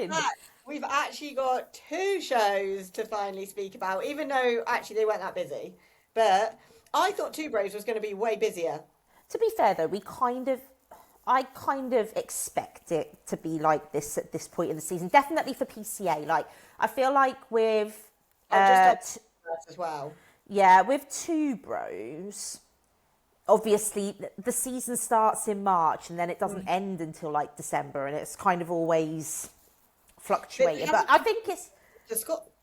in. fact, we've actually got two shows to finally speak about, even though actually they weren't that busy. But I thought Two Bros was going to be way busier. To be fair though, I kind of expect it to be like this at this point in the season. Definitely for PCA. Like I feel like with Oh, just on t- as well. yeah, with Two Bros, obviously the season starts in March and then it doesn't Mm. end until like December, and it's kind of always But they fluctuating. But haven't I done think it's the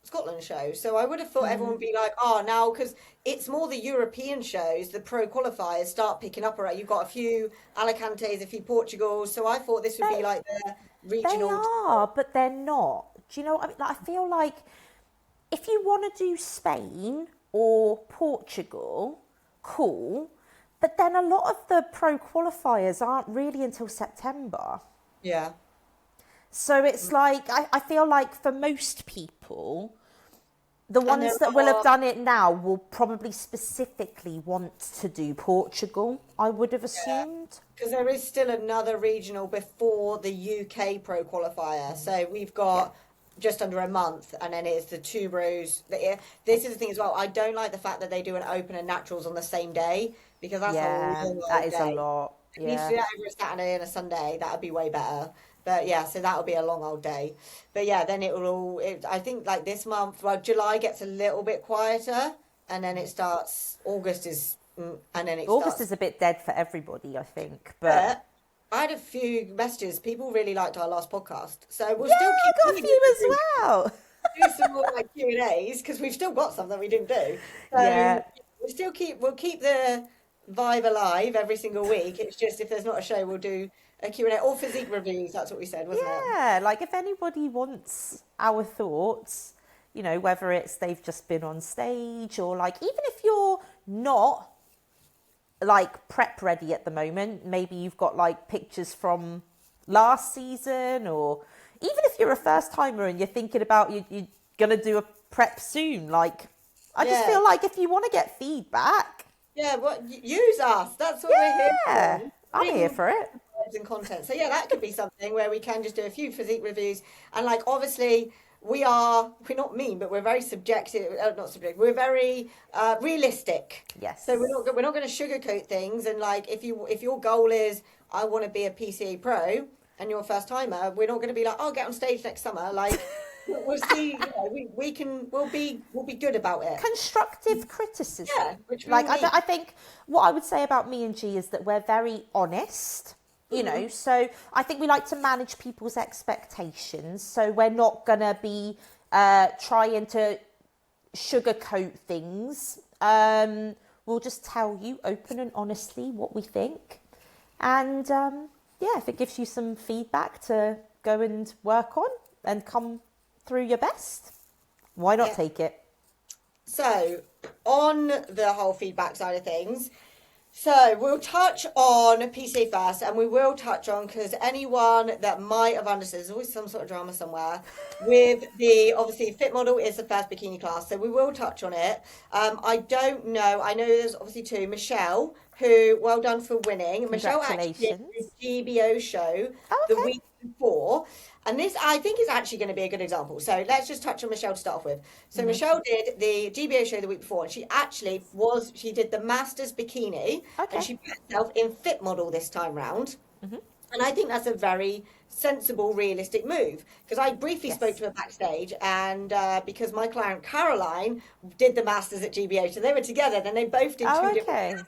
Scotland show, so I would have thought everyone would be like, oh, now because it's more the European shows, the pro qualifiers start picking up already. You've got a few Alicantes, a few Portugals, so I thought this would be they like the they regional. are, but they're not. Do you know what I mean? Like, I feel like if you want to do Spain or Portugal, cool. But then a lot of the pro qualifiers aren't really until September. Yeah. So it's like, I feel like for most people, the And there ones that will have are, done it now will probably specifically want to do Portugal, I would have yeah, assumed. because there is still another regional before the UK pro qualifier. So we've Yeah. got just under a month, and then it's the two bros. This is the thing as well. I don't like the fact that they do an open and naturals on the same day because that's a Yeah, long that old is a day. lot. It needs to Yeah. do that over a Saturday and a Sunday. That would be way better. But yeah, so that'll be a long old day. But yeah, then it will all. I think like this month, well, July gets a little bit quieter, and then it starts. August is, and then it August starts. is a bit dead for everybody, I think. But But I had a few messages. People really liked our last podcast, so we'll yeah, still I keep got a doing it. few as well. Do some more like Q and A's because we've still got some that we didn't do. So Yeah. we'll keep the vibe alive every single week. It's just if there's not a show, we'll do a Q and A or physique reviews. That's what we said, wasn't it? Yeah, like if anybody wants our thoughts, whether it's they've just been on stage or like even if you're not like prep ready at the moment, maybe you've got like pictures from last season, or even if you're a first timer and you're thinking about you're gonna do a prep soon, like I just Yeah, feel like if you want to get feedback, yeah. What use us? That's what we're here yeah, for. I'm here Bring for it. vibes and content. So yeah, that could be something where we can just do a few physique reviews and like obviously we're not mean, but we're very subjective. Not subjective. We're very realistic. So Yes. we're not going to sugarcoat things. And like if your goal is I want to be a PCA pro and you're a first timer, we're not going to be like oh get on stage next summer. Like we'll see. We can we'll be good about it. Constructive criticism. Yeah, which we Like all need. I think what I would say about me and G is that we're very honest. So I think we like to manage people's expectations. So we're not gonna be trying to sugarcoat things. We'll just tell you open and honestly what we think, and yeah, if it gives you some feedback to go and work on and come through your best, why not Yeah. take it? So, on the whole feedback side of things, so we'll touch on PCA first, and we will touch on because anyone that might have understood, there's always some sort of drama somewhere. With the obviously fit model is the first bikini class, so we will touch on it. I don't know. I know there's obviously two. Michelle, who well done for winning. Michelle actually did the Congratulations. GBO show the Okay. week before. And this, I think, is actually going to be a good example. So let's just touch on Michelle to start off with. So Michelle did the GBO show the week before, and she did the Masters Bikini, and Okay. she put herself in fit model this time round. And I think that's a very sensible, realistic move. Because I briefly spoke Yes. to her backstage, and because my client Caroline did the Masters at GBO, so they were together, then they both did two Oh, different. okay.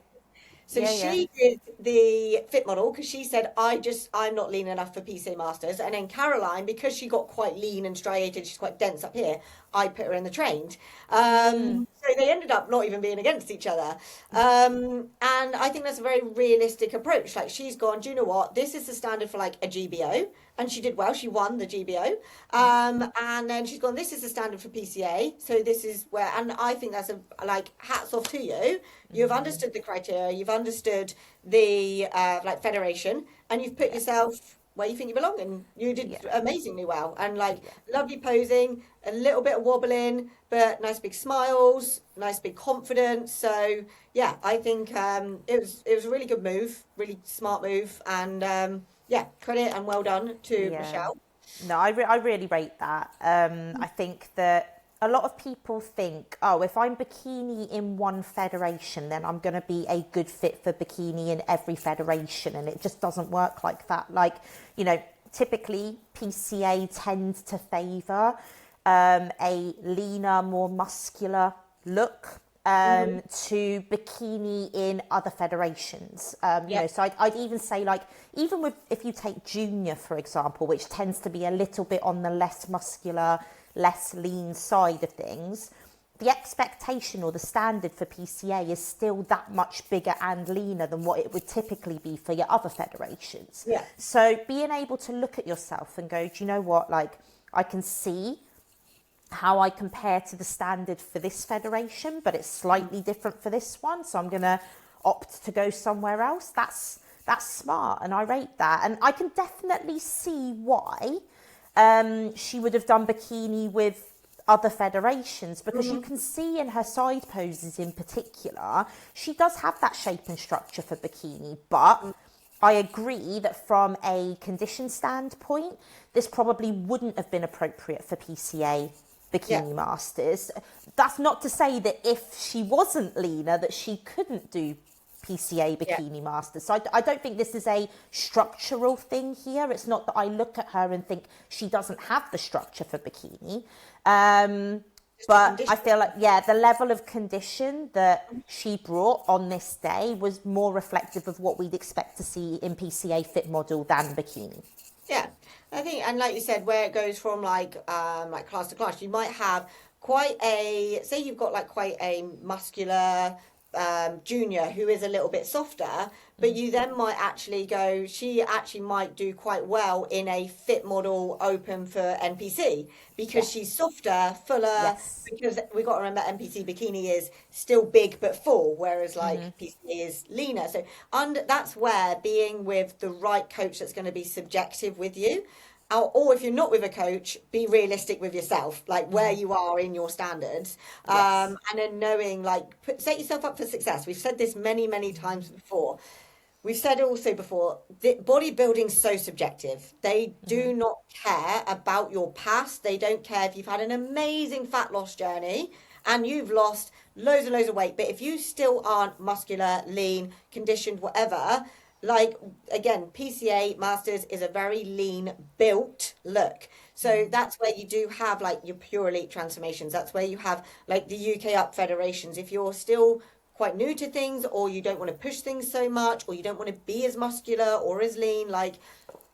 So Yeah, yeah. she did the fit model because she said, I'm not lean enough for PCA Masters. And then Caroline, because she got quite lean and striated, she's quite dense up here, I put her in the trained. So they ended up not even being against each other. And I think that's a very realistic approach. Like she's gone, do you know what? This is the standard for like a GBO. And she did well. She won the GBO. And then she's gone, this is the standard for PCA. So this is where, and I think that's like hats off to you. You've understood the criteria. You've understood the like federation, and you've put yourself where you think you belong, and you did Yeah. amazingly well. And like Yeah. lovely posing, a little bit of wobbling, but nice big smiles, nice big confidence. So yeah, I think it was a really good move, really smart move, and yeah, credit and well done to Yeah. Michelle. No, I really rate that. I think that a lot of people think, oh, if I'm bikini in one federation, then I'm going to be a good fit for bikini in every federation. And it just doesn't work like that. Like, typically PCA tends to favour a leaner, more muscular look to bikini in other federations. So I'd even say, like, even with, if you take junior, for example, which tends to be a little bit on the less muscular, less lean side of things, the expectation or the standard for PCA is still that much bigger and leaner than what it would typically be for your other federations. Yeah. So being able to look at yourself and go, do you know what, like, I can see how I compare to the standard for this federation, but it's slightly different for this one, so I'm going to opt to go somewhere else. That's smart, and I rate that. And I can definitely see why she would have done bikini with other federations, because you can see in her side poses in particular, she does have that shape and structure for bikini, but I agree that from a condition standpoint, this probably wouldn't have been appropriate for PCA Bikini Masters. That's not to say that if she wasn't leaner, that she couldn't do PCA Bikini Masters. So I don't think this is a structural thing here. It's not that I look at her and think she doesn't have the structure for bikini. But I feel like, the level of condition that she brought on this day was more reflective of what we'd expect to see in PCA fit model than bikini. Yeah, I think, and like you said, where it goes from like class to class, you might have quite a, say you've got like quite a muscular junior who is a little bit softer, but you then might actually go, she actually might do quite well in a fit model open for NPC because she's softer, fuller, because we've got to remember NPC bikini is still big but full, whereas like PCA is leaner. So that's where being with the right coach that's going to be subjective with you, or if you're not with a coach, be realistic with yourself, like where you are in your standards, and then knowing, like, set yourself up for success. We've said this many, many times before. We've said also before, bodybuilding's so subjective. They do not care about your past. They don't care if you've had an amazing fat loss journey and you've lost loads and loads of weight, but if you still aren't muscular, lean, conditioned, whatever, like, again, PCA Masters is a very lean built look. So that's where you do have like your pure elite transformations. That's where you have like the UK up federations. If you're still quite new to things, or you don't want to push things so much, or you don't want to be as muscular or as lean, like,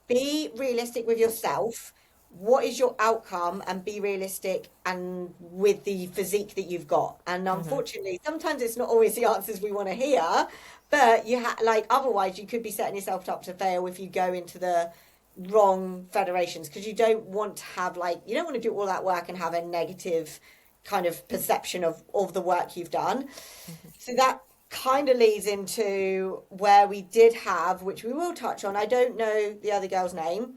be realistic with yourself. What is your outcome, and be realistic and with the physique that you've got. And unfortunately, sometimes it's not always the answers we want to hear, but like, otherwise you could be setting yourself up to fail if you go into the wrong federations, because you don't want to have, like, you don't want to do all that work and have a negative kind of perception of the work you've done. So that kind of leads into where we did have, which we will touch on, I don't know the other girl's name.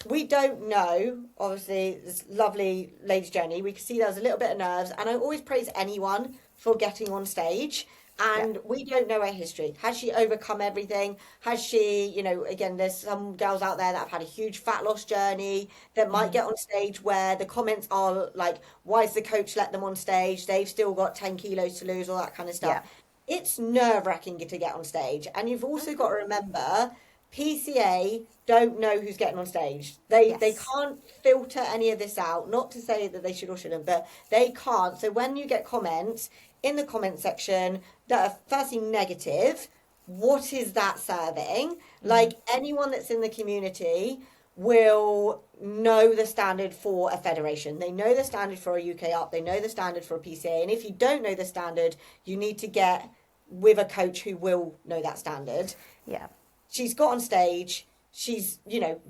We don't know, obviously, this lovely lady's journey. We could see there was a little bit of nerves, and I always praise anyone for getting on stage. And we don't know her history. Has she overcome everything? Has she, again, there's some girls out there that have had a huge fat loss journey that might get on stage where the comments are like, why is the coach let them on stage? They've still got 10 kilos to lose, all that kind of stuff. Yeah. It's nerve-wracking to get on stage. And you've also got to remember, PCA don't know who's getting on stage. They can't filter any of this out. Not to say that they should or shouldn't, but they can't. So when you get comments in the comment section that are firstly negative, what is that serving? Like, anyone that's in the community will know the standard for a federation. They know the standard for a UK up. They know the standard for a PCA. And if you don't know the standard, you need to get with a coach who will know that standard. Yeah. She's got on stage. She's,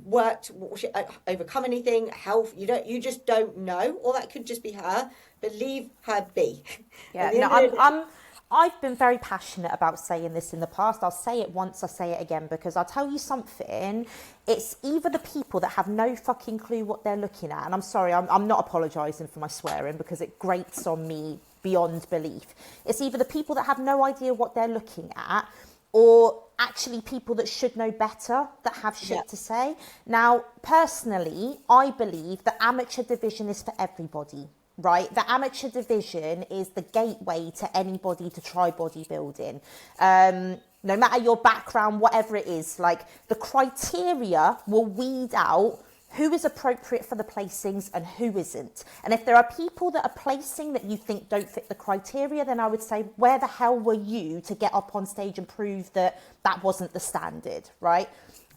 worked, overcome anything, health. You just don't know. Or that could just be her, but leave her be. Yeah, no, I've been very passionate about saying this in the past. I'll say it once, I'll say it again, because I'll tell you something. It's either the people that have no fucking clue what they're looking at, and I'm sorry, I'm not apologising for my swearing because it grates on me beyond belief. It's either the people that have no idea what they're looking at, or actually people that should know better that have shit to say. Now, personally, I believe the amateur division is for everybody, right? The amateur division is the gateway to anybody to try bodybuilding. No matter your background, whatever it is, like the criteria will weed out who is appropriate for the placings and who isn't. And if there are people that are placing that you think don't fit the criteria, then I would say, where the hell were you to get up on stage and prove that that wasn't the standard, right?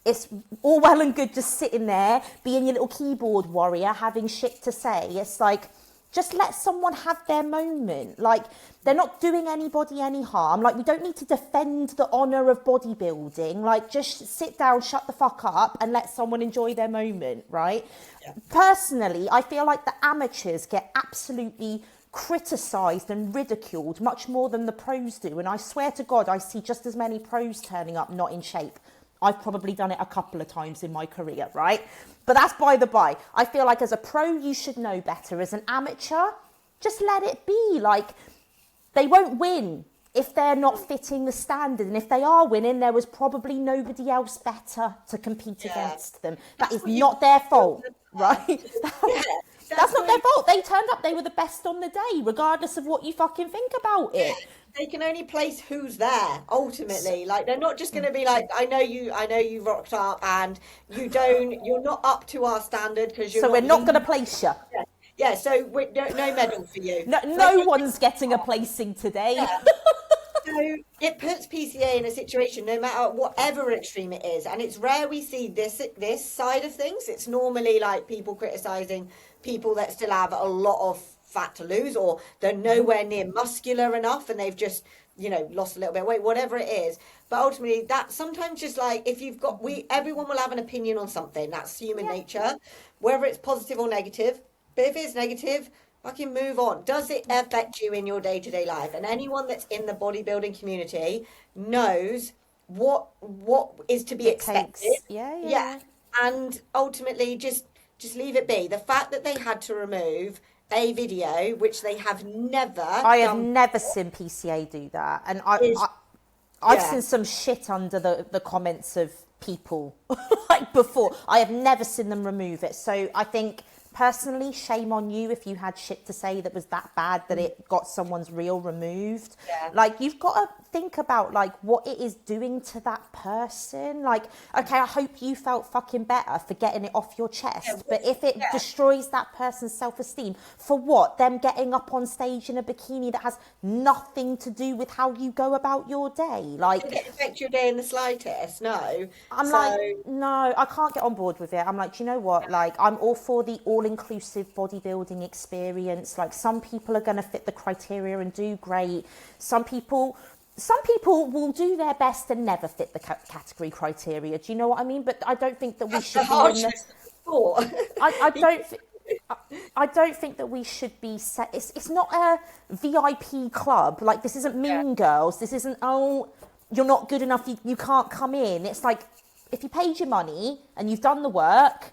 It's all well and good just sitting there, being your little keyboard warrior, having shit to say. It's like, just let someone have their moment. Like, they're not doing anybody any harm. Like, we don't need to defend the honour of bodybuilding. Like, just sit down, shut the fuck up, and let someone enjoy their moment, right? Yeah. Personally, I feel like the amateurs get absolutely criticised and ridiculed much more than the pros do. And I swear to God, I see just as many pros turning up not in shape. I've probably done it a couple of times in my career, right? But that's by the by. I feel like as a pro, you should know better. As an amateur, just let it be. Like, they won't win if they're not fitting the standard. And if they are winning, there was probably nobody else better to compete against them. That is not their fault, right? That's not their fault. They turned up, they were the best on the day, regardless of what you fucking think about it. They can only place who's there ultimately. Like, they're not just going to be like, I know you rocked up and you're not up to our standard because you're. So we're not going to place you. Yeah. So no medal for you. No one's getting a placing today. Yeah. So it puts PCA in a situation, no matter whatever extreme it is, and it's rare we see this side of things. It's normally like people criticising people that still have a lot of fat to lose, or they're nowhere near muscular enough and they've just lost a little bit of weight, whatever it is. But ultimately, that sometimes just like, if you've got, everyone will have an opinion on something. That's human nature, whether it's positive or negative. But if it's negative, fucking move on. Does it affect you in your day-to-day life? And anyone that's in the bodybuilding community knows what is to be expected. Yeah. And ultimately, just leave it be. The fact that they had to remove a video, which they have never I have never seen PCA do that. And I've seen some shit under the comments of people like before. I have never seen them remove it. So I think, personally, shame on you if you had shit to say that was that bad that it got someone's reel removed. Yeah. Like, you've got to think about like what it is doing to that person. Like, okay, I hope you felt fucking better for getting it off your chest, but if it destroys that person's self-esteem, for what? Them getting up on stage in a bikini that has nothing to do with how you go about your day. Like, does it affect your day in the slightest? No. No, I can't get on board with it. I'm like, do you know what? Like, I'm all for the all-inclusive bodybuilding experience. Like, some people are going to fit the criteria and do great. Some people will do their best and never fit the category criteria. Do you know what I mean? But I don't think that we should be I don't think that we should be set. It's not a VIP club. Like, this isn't Mean Girls. This isn't, oh, you're not good enough, you can't come in. It's like, if you paid your money and you've done the work,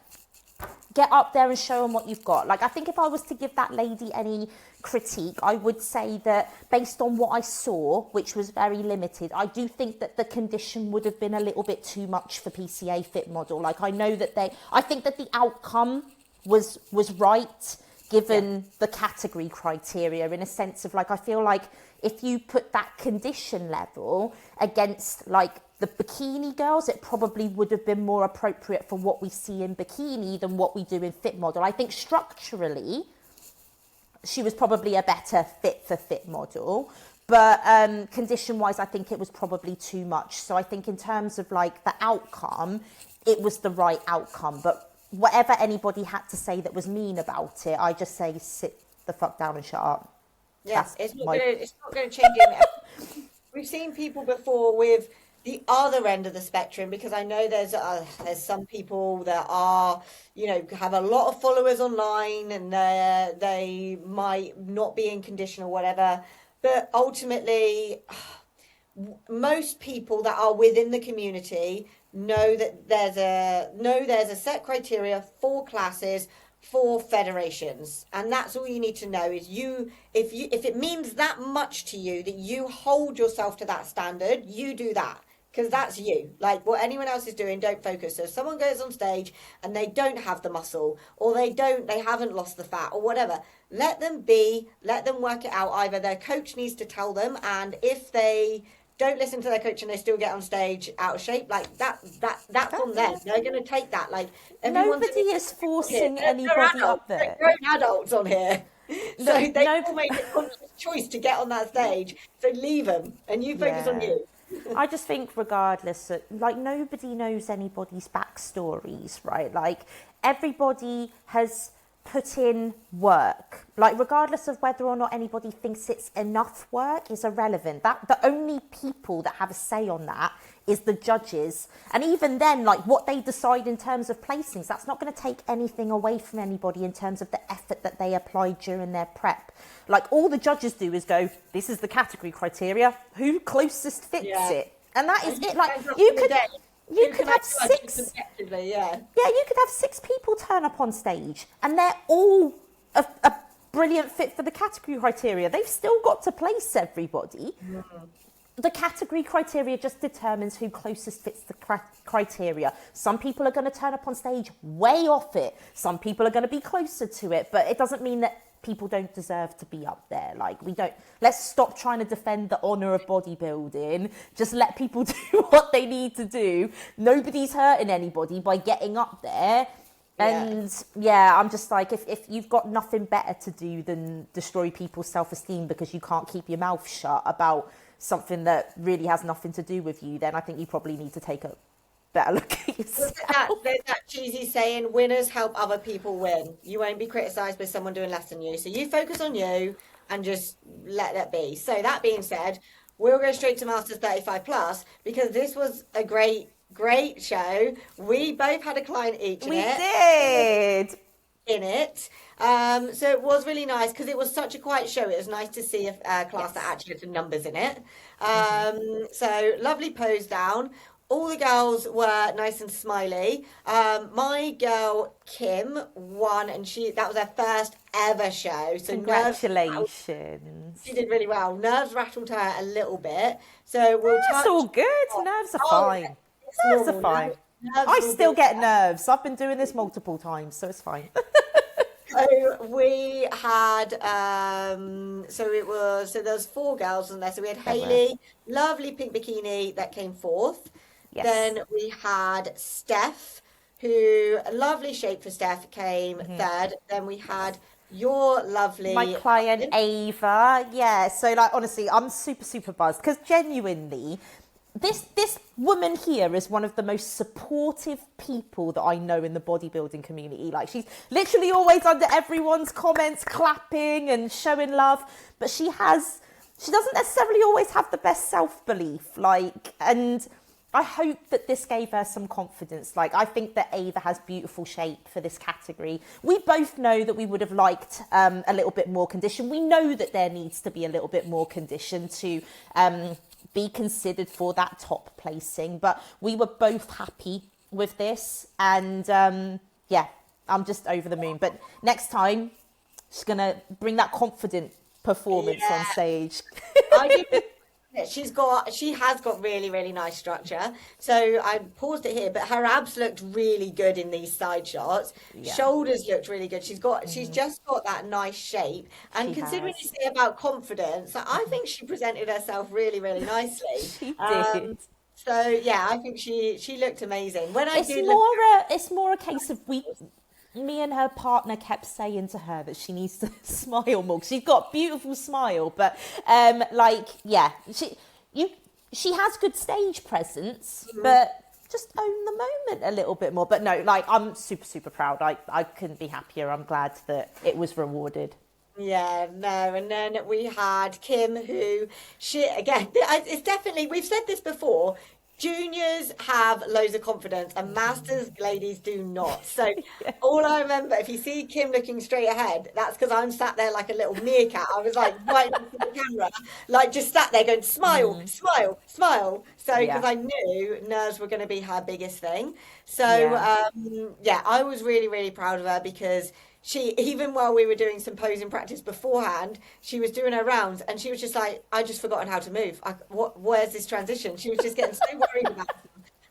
get up there and show them what you've got. Like, I think if I was to give that lady any critique, I would say that based on what I saw, which was very limited, I do think that the condition would have been a little bit too much for PCA Fit Model. Like, I think that the outcome was right, given the category criteria, in a sense of, like, I feel like if you put that condition level against like the bikini girls, it probably would have been more appropriate for what we see in bikini than what we do in Fit Model. I think structurally she was probably a better fit for Fit Model, but condition wise, I think it was probably too much. So I think in terms of like the outcome, it was the right outcome. But whatever anybody had to say that was mean about it, I just say sit the fuck down and shut up. Yeah, it's not going to change it. We've seen people before with the other end of the spectrum, because I know there's some people that are, have a lot of followers online and they might not be in condition or whatever. But ultimately, most people that are within the community know that there's a set criteria for classes, for federations, and that's all you need to know is if it means that much to you that you hold yourself to that standard, you do that. because that's you. Like what anyone else is doing, don't focus. So if someone goes on stage and they don't have the muscle, or they haven't lost the fat, or whatever, let them be, let them work it out. Either their coach needs to tell them, and if they don't listen to their coach and they still get on stage out of shape, like that's on them. They're going to take that. Like everyone's Nobody is forcing they're anybody adults, up there. they're grown adults on here. So they all made a conscious choice to get on that stage. So leave them, and you focus on you. I just think regardless, like nobody knows anybody's backstories, right? Like everybody has put in work. Like regardless of whether or not anybody thinks it's enough work is irrelevant. That the only people that have a say on that is the judges. And even then, like what they decide in terms of placings, that's not going to take anything away from anybody in terms of the effort that they applied during their prep. Like all the judges do is go, this is the category criteria, who closest fits it. And that is it. Like you could have six, you could have 6 people turn up on stage and they're all a brilliant fit for the category criteria. They've still got to place everybody. The category criteria just determines who closest fits the criteria. Some people are going to turn up on stage way off it. Some people are going to be closer to it, but it doesn't mean that people don't deserve to be up there. Like let's stop trying to defend the honour of bodybuilding. Just let people do what they need to do. Nobody's hurting anybody by getting up there. And I'm just like, if you've got nothing better to do than destroy people's self-esteem because you can't keep your mouth shut about something that really has nothing to do with you, then I think you probably need to take a better look at yourself. There's that cheesy saying, winners help other people win. You won't be criticised by someone doing less than you. So you focus on you and just let that be. So that being said, we'll go straight to Masters 35 Plus because this was a great show. We both had a client each We did. In it. So it was really nice because it was such a quiet show. It was nice to see a class that actually had some numbers in it. So lovely pose down. All the girls were nice and smiley. My girl Kim won, and that was her first ever show. So congratulations. She did really well. Nerves rattled her a little bit. So that's all good. Nerves are fine. Nerves are fine. I still get nerves. I've been doing this multiple times, so it's fine. So we had, there was 4 girls in there. So we had Hayley, lovely pink bikini that came 4th. Yes. Then we had Steph, who, a lovely shape for Steph, came 3rd. Then we had your lovely... My client, Ava. Yeah, so like, honestly, I'm super, super buzzed because genuinely... This woman here is one of the most supportive people that I know in the bodybuilding community. Like she's literally always under everyone's comments, clapping and showing love. But she doesn't necessarily always have the best self-belief. And I hope that this gave her some confidence. Like I think that Ava has beautiful shape for this category. We both know that we would have liked a little bit more condition. We know that there needs to be a little bit more condition to... be considered for that top placing, but we were both happy with this, and I'm just over the moon. But next time she's gonna bring that confident performance on stage. She has got really, really nice structure. So I paused it here, but her abs looked really good in these side shots. Shoulders looked really good. She's just got that nice shape. And considering you say about confidence, I think she presented herself really, really nicely. She did. So yeah, I think she looked amazing. It's more a case of me and her partner kept saying to her that she needs to smile more. She's got a beautiful smile, but she has good stage presence, but just own the moment a little bit more. But no, like I'm super, super proud. I couldn't be happier. I'm glad that it was rewarded. Yeah, no, and then we had Kim, who it's definitely, we've said this before, juniors have loads of confidence and masters ladies do not. So all I remember, if you see Kim looking straight ahead, that's because I'm sat there like a little meerkat. I was like right next to the camera, like just sat there going smile, smile, smile. So because I knew nerves were going to be her biggest thing. So I was really, really proud of her because she, even while we were doing some posing practice beforehand, she was doing her rounds and she was just like, I just forgotten how to move. Where's this transition? She was just getting so worried about it.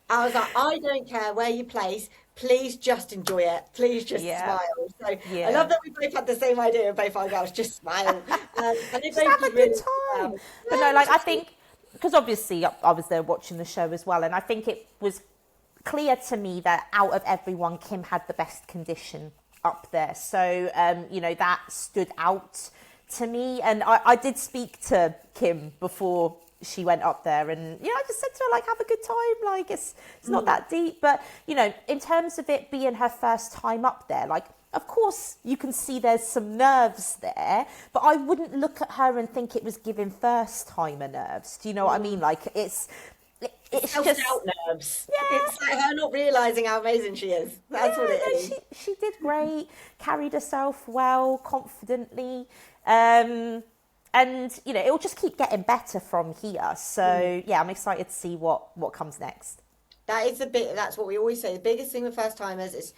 I was like, I don't care where you place. Please just enjoy it. Please just Yeah. smile. So I Yeah. love that we both had the same idea, both our girls, just smile. And they Just both have a did good really time. well. But Yeah, no, like, which I is think, because obviously I was there watching the show as well, and I think it was clear to me that out of everyone, Kim had the best condition up there. So, that stood out to me. And I did speak to Kim before she went up there, and I just said to her, like, have a good time, like it's not that deep. But in terms of it being her first time up there, like, of course you can see there's some nerves there, but I wouldn't look at her and think it was giving first timer nerves. Do you know what I mean? Like, it's just self-doubt nerves. Yeah. It's like her not realizing how amazing she is. That's what it is. She did great, carried herself well, confidently. And it'll just keep getting better from here. So yeah, I'm excited to see what comes next. That is the bit. That's what we always say. The biggest thing with first timers is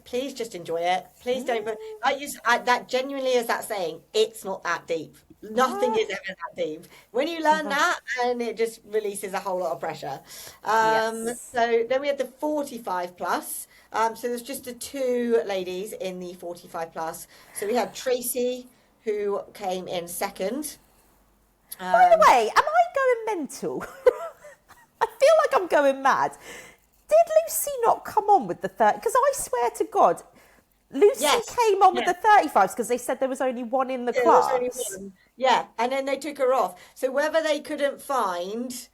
please just enjoy it. Please don't. But that genuinely is that saying. It's not that deep. Nothing is ever that deep. When you learn that, and it just releases a whole lot of pressure. Yes. So then we had the 45 plus. So there's just the two ladies in the 45 plus. So we had Tracy, who came in second. By the way, am I going mental? I feel like I'm going mad. Did Lucy not come on with the 30? Because I swear to God, Lucy came on with the 35s because they said there was only one in the class. There was only one. Yeah, and then they took her off. So whether they couldn't find,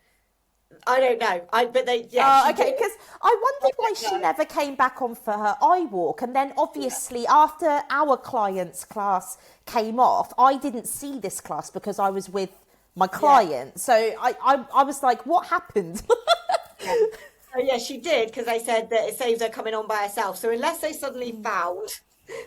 I don't know. But they, okay, because I wondered why she never came back on for her eye walk. And then obviously after our client's class came off, I didn't see this class because I was with my client. So I was like, what happened? Oh, yeah, she did, because they said that it saves her coming on by herself. So unless they suddenly found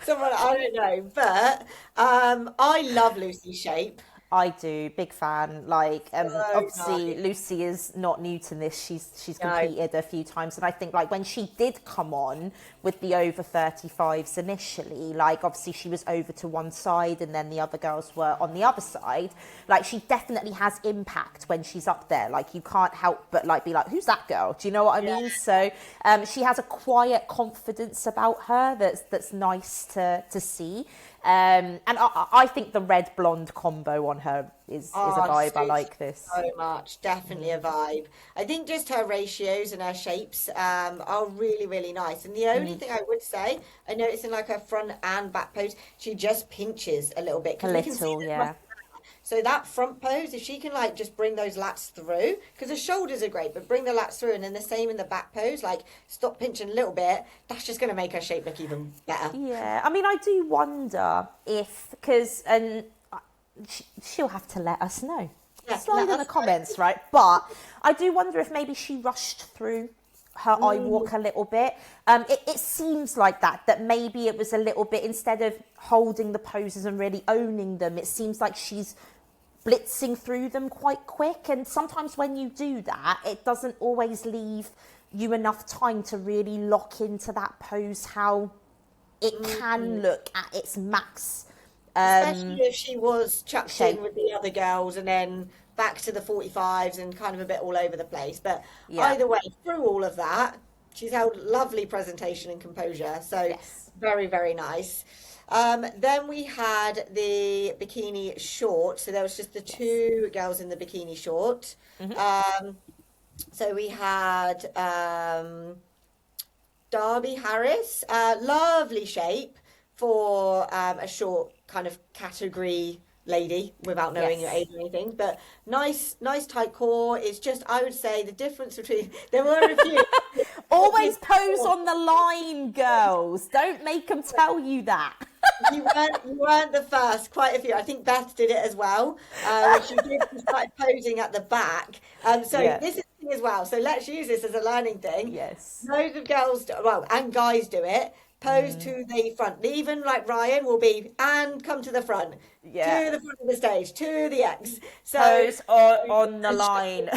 someone, I don't know. But I love Lucy's shape. I do, big fan. Like, obviously, nice. Lucy is not new to this. She's competed a few times, and I think like when she did come on with the over 35s initially, like obviously she was over to one side, and then the other girls were on the other side. Like, she definitely has impact when she's up there. Like, you can't help but like be like, who's that girl? Do you know what I mean? So she has a quiet confidence about her that's nice to see. And I think the red blonde combo on her is a vibe. I like this so much. Definitely a vibe. I think just her ratios and her shapes are really, really nice. And the only thing I would say, I noticed in like her front and back pose, she just pinches a little bit. a little, yeah. So that front pose, if she can like just bring those lats through, because the shoulders are great, but bring the lats through, and then the same in the back pose, like stop pinching a little bit, that's just going to make her shape look even better. Yeah, I mean, I do wonder if, because, and she'll have to let us know. Yeah, Slide in the comments, right? But I do wonder if maybe she rushed through her eye walk a little bit. It seems like that maybe it was a little bit, instead of holding the poses and really owning them, it seems like she's blitzing through them quite quick. And sometimes when you do that, it doesn't always leave you enough time to really lock into that pose, how it can look at its max. Especially if she was chucked in with the other girls and then back to the 45s and kind of a bit all over the place. But either way, through all of that, she's held lovely presentation and composure. So very, very nice. Then we had the bikini short. So there was just the two girls in the bikini short. So we had Darby Harris, lovely shape for a short kind of category lady without knowing your age or anything, but nice tight core. It's just, I would say the difference between, there were a few. Always pose on the line, girls. Don't make them tell you that. You weren't the first. Quite a few. I think Beth did it as well. She started posing at the back. This is the thing as well. So let's use this as a learning thing. Yes. Loads of girls, and guys do it. Pose to the front. Even like Ryan will be, and come to the front. To the front of the stage. To the X. So pose on the line.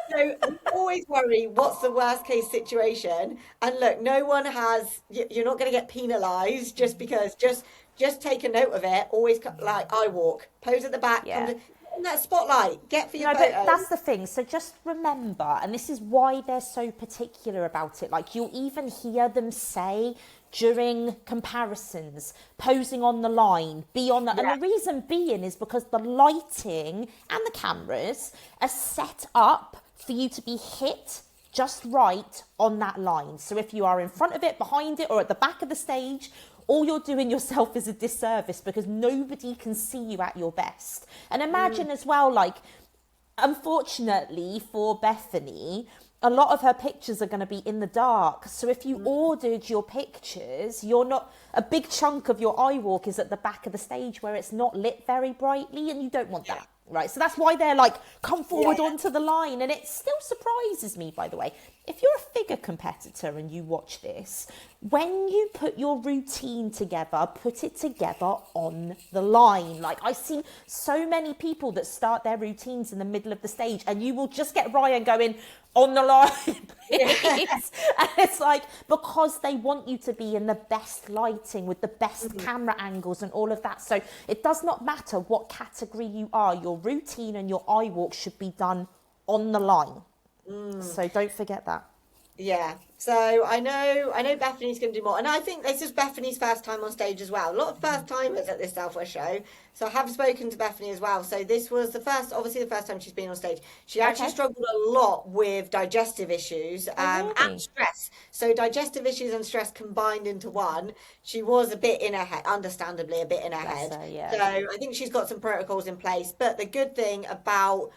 So So we always worry, what's the worst case situation? And look, no one has, you're not going to get penalized just because, just take a note of it. Always like I walk, pose at the back, come Yeah. to in that spotlight, get for your No, but photos. that's the thing. So just remember, and this is why they're so particular about it. Like you'll even hear them say during comparisons, posing on the line, be on the, Yeah. and the reason being is because the lighting and the cameras are set up for you to be hit just right on that line. So if you are in front of it, behind it, or at the back of the stage, all you're doing yourself is a disservice because nobody can see you at your best. And imagine as well, like, unfortunately for Bethany, a lot of her pictures are going to be in the dark. So if you ordered your pictures, you're not, a big chunk of your eye walk is at the back of the stage where it's not lit very brightly, and you don't want that. Right, so that's why they're like, come forward onto the line. And it still surprises me, by the way, if you're a figure competitor and you watch this, when you put your routine together, put it together on the line. Like, I see so many people that start their routines in the middle of the stage, and you will just get Ryan going, on the line, please. And it's like, because they want you to be in the best lighting with the best camera angles and all of that. So it does not matter what category you are, your routine and your eye walk should be done on the line. So don't forget that. Yeah. So I know Bethany's going to do more, and I think this is Bethany's first time on stage as well. A lot of first timers at this Southwest show. So I have spoken to Bethany as well. So this was obviously the first time she's been on stage. She actually struggled a lot with digestive issues Really? and stress. So digestive issues and stress combined into one. She was a bit in her head, understandably a bit in her Bless head. her, yeah. So I think she's got some protocols in place. But the good thing about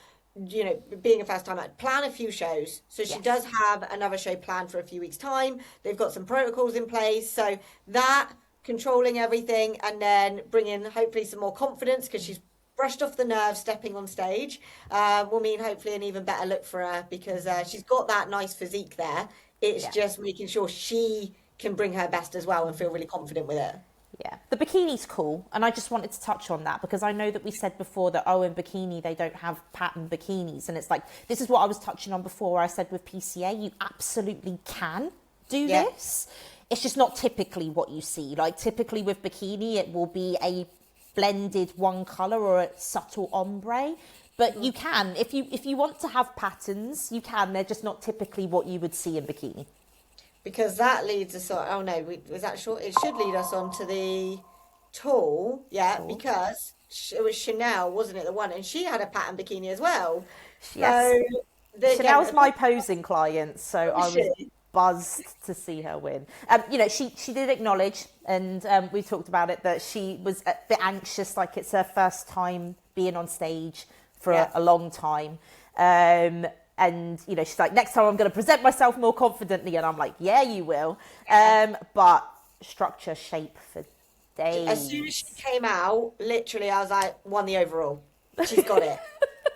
being a first timer, plan a few shows. So she does have another show planned for a few weeks' time. They've got some protocols in place. So that controlling everything and then bringing hopefully some more confidence because she's brushed off the nerves stepping on stage will mean hopefully an even better look for her because she's got that nice physique there. It's just making sure she can bring her best as well and feel really confident with it. Yeah, the bikini's cool, and I just wanted to touch on that because I know that we said before that, in bikini, they don't have pattern bikinis, and it's like, this is what I was touching on before. I said with PCA, you absolutely can do this. It's just not typically what you see. Like, typically with bikini, it will be a blended one colour or a subtle ombre, but you can, if you want to have patterns, you can. They're just not typically what you would see in bikini. Because that leads us on. Oh no, was that short? It should lead us on to the tall. Yeah, because it was Chanel, wasn't it? The one, and she had a pattern bikini as well. Yes. So Chanel's my posing client, so I was she? buzzed to see her win. She did acknowledge, and we talked about it, that she was a bit anxious, like it's her first time being on stage for a long time. And, she's like, next time I'm going to present myself more confidently. And I'm like, yeah, you will. But structure, shape for days. As soon as she came out, literally, I was like, won the overall. She's got it.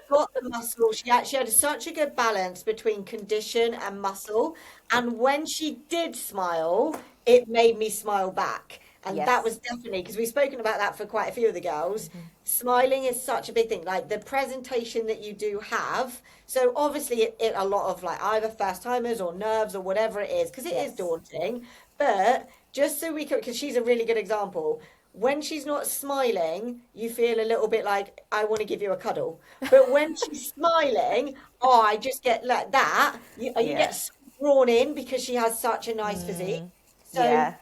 Got the muscle. She actually had such a good balance between condition and muscle. And when she did smile, it made me smile back. And that was definitely, because we've spoken about that for quite a few of the girls. Smiling is such a big thing. Like the presentation that you do have. So obviously it a lot of like either first timers or nerves or whatever it is, because it is daunting. But just so we can, because she's a really good example. When she's not smiling, you feel a little bit like, I want to give you a cuddle. But when she's smiling, I just get like that. You get so drawn in because she has such a nice physique. So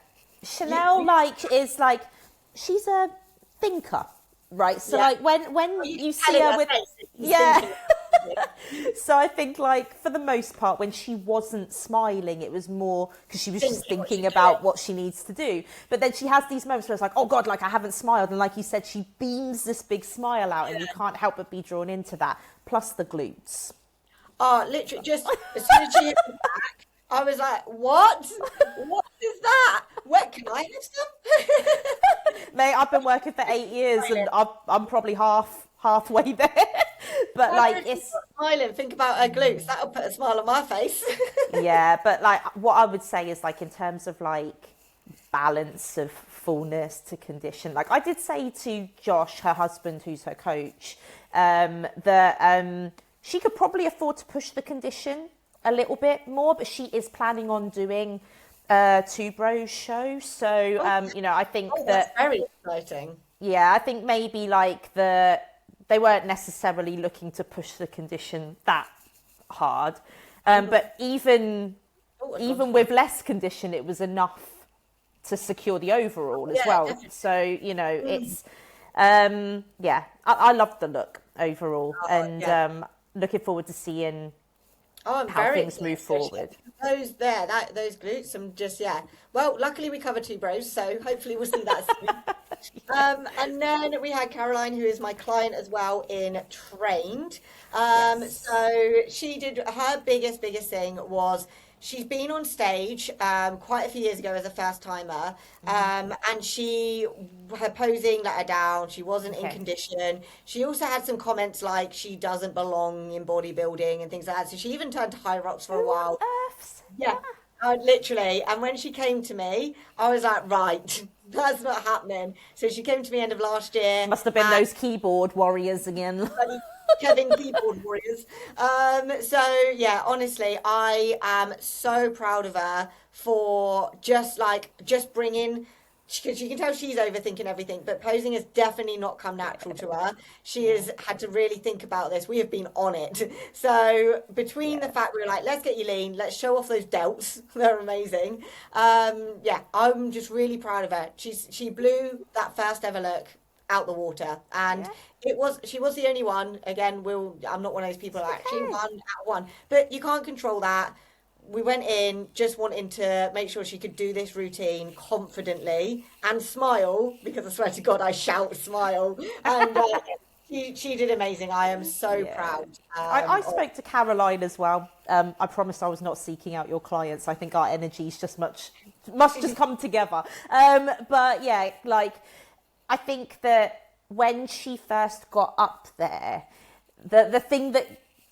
Chanel she's a thinker, right? So like when you see her with so I think like for the most part when she wasn't smiling it was more because she was just thinking about what she needs to do. But then she has these moments where it's like, oh God, like I haven't smiled, and like you said, she beams this big smile out and you can't help but be drawn into that, plus the glutes. Oh, literally, just as soon as she hit the back, I was like, what? What is that? Where can I have some? Mate, I've been working for 8 years and I'm probably halfway there. But like it's smiling, think about her glutes. That'll put a smile on my face. yeah, but like what I would say is like in terms of like balance of fullness to condition, like I did say to Josh, her husband, who's her coach, that she could probably afford to push the condition a little bit more, but she is planning on doing Two Bros show. So, I think that's that, very exciting. yeah, I think maybe like they weren't necessarily looking to push the condition that hard. But even with less condition, it was enough to secure the overall as well. Definitely. So, it's, I love the look overall, and looking forward to seeing Oh, I'm how very things move forward. Those there, those glutes, I'm just, yeah. Well, luckily we cover Two Bros, so hopefully we'll see that soon. And then we had Caroline, who is my client as well in Trained. Yes. So she did her biggest thing was she's been on stage quite a few years ago as a first timer, and her posing let her down. She wasn't in Okay. condition. She also had some comments like she doesn't belong in bodybuilding and things like that. So she even turned to high rocks for a Who on while. earth's? Yeah, literally. And when she came to me, I was like, right, that's not happening. So she came to me end of last year. Must have been And those keyboard warriors again. bloody Kevin keyboard warriors. So yeah, honestly, I am so proud of her for just bringing. Because you can tell she's overthinking everything, but posing has definitely not come natural to her. She has had to really think about this. We have been on it. So between the Yeah. fact we were like, let's get you lean, let's show off those delts. They're amazing. Yeah, I'm just really proud of her. She blew that first ever look out the water, and Yeah. she was the only one. Again, I'm not one of those people that actually Okay. won out one, but you can't control that. We went in just wanting to make sure she could do this routine confidently and smile, because I swear to God, I shout smile. And she did amazing. I am so Yeah. proud. I spoke to Caroline as well. I promised I was not seeking out your clients. I think our energies just must just come together. But yeah, like, I think that when she first got up there, the thing that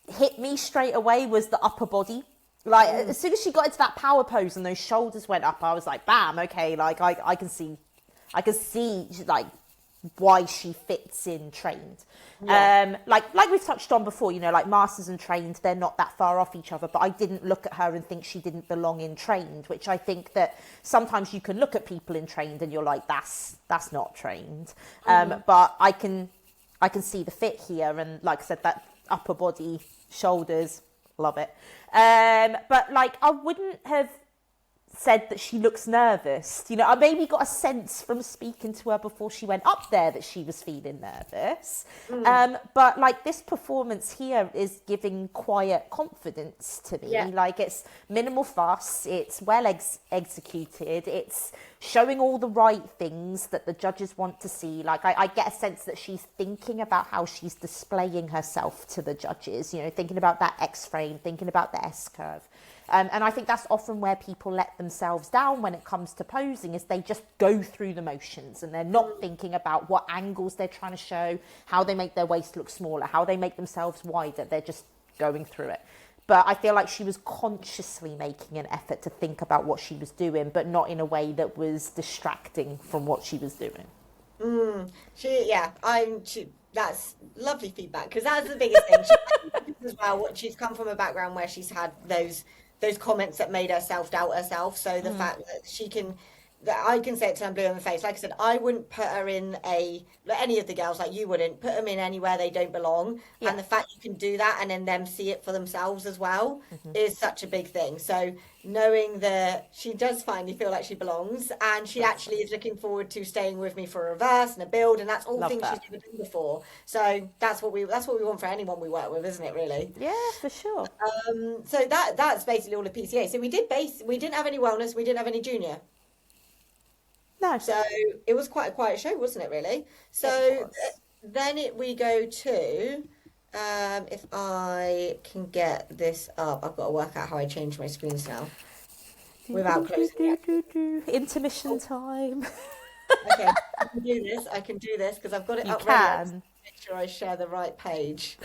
hit me straight away was the upper body. Like, as soon as she got into that power pose and those shoulders went up, I was like, bam, okay, like I can see like why she fits in Trained. Yeah. Like we've touched on before, like Masters and Trained, they're not that far off each other, but I didn't look at her and think she didn't belong in Trained, which I think that sometimes you can look at people in Trained and you're like, that's not Trained. But I can see the fit here, and like I said, that upper body, shoulders, love it. But like, I wouldn't have said that she looks nervous. I maybe got a sense from speaking to her before she went up there that she was feeling nervous. But like, this performance here is giving quiet confidence to me. Yeah. Like, it's minimal fuss, it's well executed, it's showing all the right things that the judges want to see. Like, I get a sense that she's thinking about how she's displaying herself to the judges, thinking about that X frame, thinking about the S curve. And I think that's often where people let themselves down when it comes to posing, is they just go through the motions and they're not thinking about what angles they're trying to show, how they make their waist look smaller, how they make themselves wider. They're just going through it. But I feel like she was consciously making an effort to think about what she was doing, but not in a way that was distracting from what she was doing. That's lovely feedback, because that's the biggest thing. As well, she's come from a background where she's had those comments that made her self-doubt herself. So the fact that I can say it till I'm blue in the face. Like I said, I wouldn't put her in any of the girls, like you wouldn't put them in anywhere they don't belong. Yeah. And the fact you can do that and then them see it for themselves as well is such a big thing. So knowing that she does finally feel like she belongs, and she actually is looking forward to staying with me for a reverse and a build, and that's all Love things that. she's never done before. So that's what we want for anyone we work with, isn't it, really? Yeah, for sure. So that's basically all of PCA. So we didn't have any wellness, we didn't have any junior. No. So it was quite a quiet show, wasn't it, really? So It was. then we go to, if I can get this up, I've got to work out how I change my screens now without closing it. Intermission time. Okay, I can do this because I've got it You up ready. I just can. make sure I share the right page.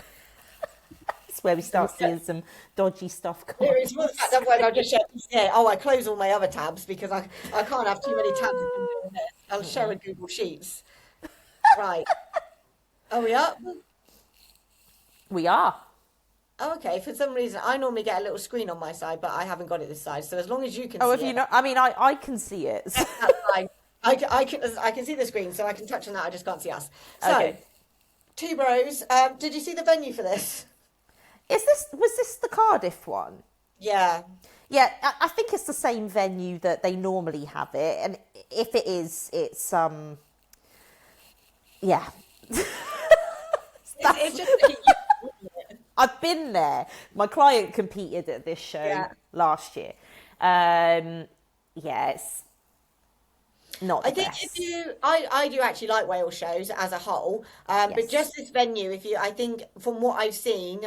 It's where we start seeing some dodgy stuff going There is one fact, otherwise I'll just share PCA. Oh, I close all my other tabs because I can't have too many tabs if I'm doing this. I'll share a Google Sheets. Right. Are we up? We are. Oh, okay. For some reason, I normally get a little screen on my side, but I haven't got it this side. So as long as you can Oh, see have you it, not? I mean, I can see it. that's fine. I can see the screen, so I can touch on that. I just can't see us. So, Okay. two bros. Did you see the venue for this? Was this the Cardiff one? Yeah. Yeah, I think it's the same venue that they normally have it, and if it is, it's yeah. It's just I've been there. My client competed at this show yeah. last year. Yeah, it's not the I think if best. I do actually like Wales shows as a whole, but Yes. just this venue, I think from what I've seen,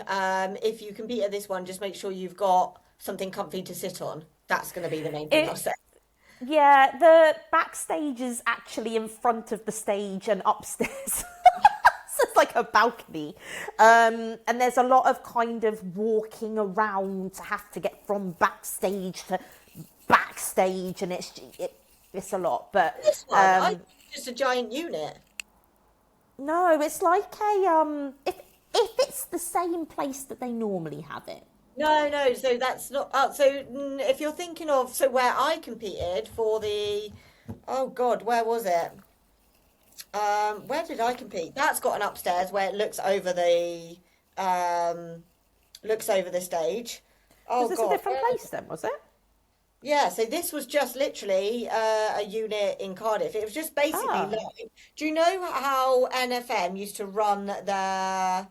if you compete at this one, just make sure you've got something comfy to sit on. That's going to be the main thing I'll It, say. yeah, the backstage is actually in front of the stage and upstairs. So it's like a balcony. And there's a lot of kind of walking around to have to get from backstage to backstage, and it's a lot. But This one, I think it's just a giant unit. no, it's like a if it's the same place that they normally have it. No, no, so that's not. If you're thinking of, so where I competed for oh God, where was it? Where did I compete? That's got an upstairs where it looks over the stage. Was Oh this a God, different place then? Was it? yeah. So this was just literally a unit in Cardiff. It was just basically Ah, like, do you know how NFM used to run their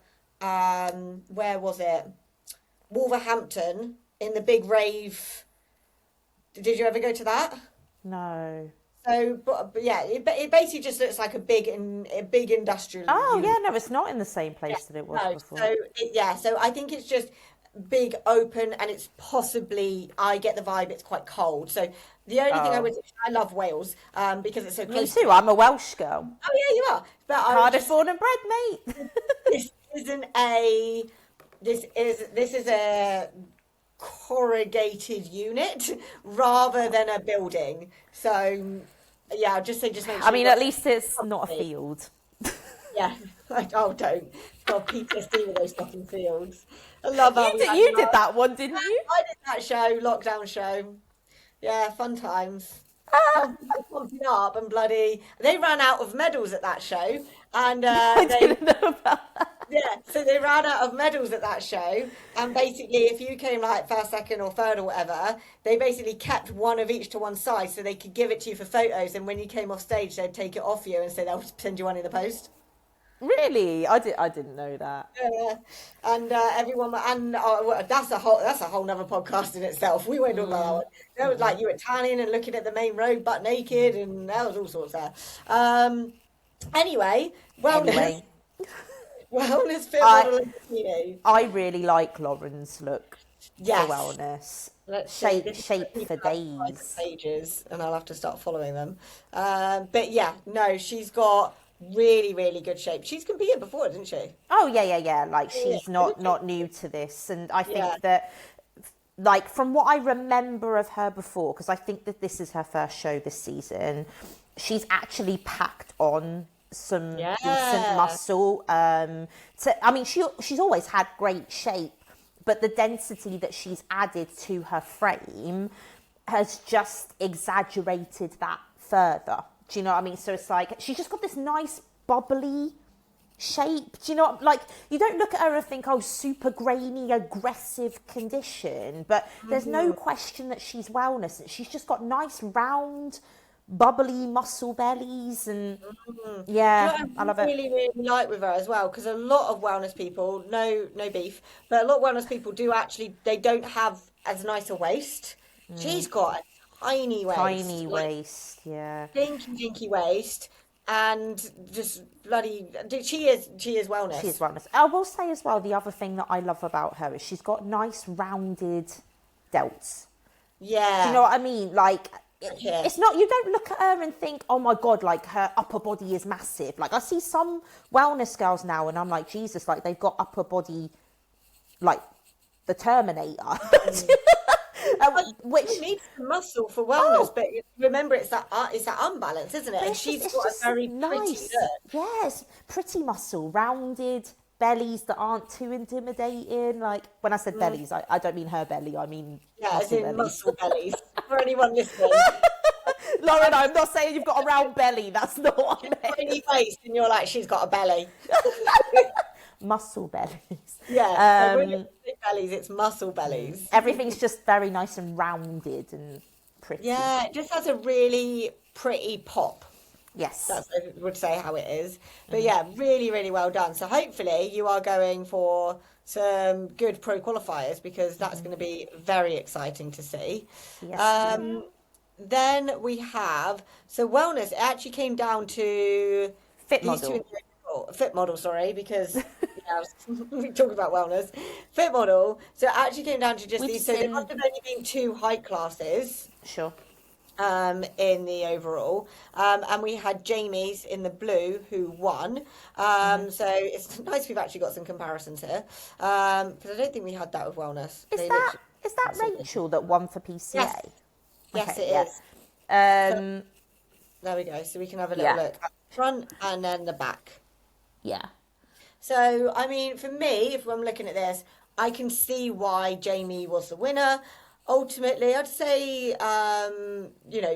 where was it? Wolverhampton in the big rave. Did you ever go to that? no. So, but yeah, it basically just looks like a big industrial Oh unit. yeah, no, it's not in the same Yeah, place that it was no. before. Yeah, so I think it's just big, open, and it's possibly. I get the vibe it's quite cold. So the only thing I Oh, would, I love Wales, because it's so me close to too. me. I'm a Welsh girl. Oh yeah, you are. But I was Cardiff just born and bred, mate. this isn't a this is a corrugated unit rather than a building. So yeah, I'll just say just make I sure you mean, got at least it's not a something. field. Yeah, like oh don't got PTSD with those fucking fields. I love how we had You did that one, didn't you? I did that show, lockdown show. Yeah, fun times. How pumping up and bloody they ran out of medals at that show and I they didn't know about that. yeah, so they ran out of medals at that show, and basically, if you came like first, second, or third, or whatever, they basically kept one of each to one side so they could give it to you for photos. And when you came off stage, they'd take it off you and say they'll send you one in the post. Really? I didn't know that. Yeah, and everyone, and well, that's a whole nother podcast in itself. We won't talk about that one. That was like you were tanning and looking at the main road, butt naked, and that was all sorts there. Anyway, wellness, Anyway, wellness fit I model and bikini. I really like Lauren's look for Yes. wellness. Let's see. Shape This is shape for people have private days. pages, and I'll have to start following them. But yeah, no, she's got really, really good shape. She's competed before, didn't she? Oh yeah. Like Yeah, she's not new to this, and I yeah. think that like from what I remember of her before, because I think that this is her first show this season, she's actually packed on some decent Yeah. muscle. I mean, she's always had great shape, but the density that she's added to her frame has just exaggerated that further. Do you know what I mean? So it's like she's just got this nice bubbly shape. Do you know what, like you don't look at her and think, oh, super grainy, aggressive condition, but there's no question that she's wellness. She's just got nice round bubbly muscle bellies, and Do you yeah, know I what love I it. really, really like with her as well? Because a lot of wellness people, no beef, but a lot of wellness people do actually, they don't have as nice a waist. She's got a tiny waist, Tiny like waist, yeah. dinky waist, and just bloody, she is She is wellness. wellness. I will say as well, the other thing that I love about her is she's got nice rounded delts. Do you know Yeah, what I mean? Like, yeah. it's not, you don't look at her and think, oh my God, like her upper body is massive. Like, I see some wellness girls now and I'm like, Jesus, like they've got upper body like the Terminator. But Which, you need some muscle for wellness, oh, but remember it's that unbalance, isn't it? but And it's just, she's it's got a just very pretty nice. look. Yes, pretty muscle, rounded bellies that aren't too intimidating. Like when I said bellies, I don't mean her belly, I mean Yeah, as muscle in bellies. muscle bellies. For anyone listening, Lauren, I'm not saying you've got a round belly. That's not what I meant. pretty face, and you're like, she's got a belly. Muscle bellies. Yeah, so when it's big bellies, it's muscle bellies. Everything's just very nice and rounded and pretty. Yeah, it just has a really pretty pop. Yes. That's, I would say, how it is. But yeah, really, really well done. So hopefully you are going for some good pro qualifiers, because that's going to be very exciting to see. Yes. Then we have, so wellness, it actually came down to Fit these two model. fit model, sorry, because we talk about wellness. Fit model. So it actually came down to just We've these. So there seen- must have only been two height classes Sure. in the overall, and we had Jamie's in the blue who won. So it's nice we've actually got some comparisons here, because I don't think we had that with wellness. Is They that literally- Rachel that won for PCA? Yes, yes, Okay, it yeah. is. Um, There we go. So we can have a little Yeah. look at the front and then the back. yeah. So, I mean, for me, if I'm looking at this, I can see why Jamie was the winner. Ultimately, I'd say,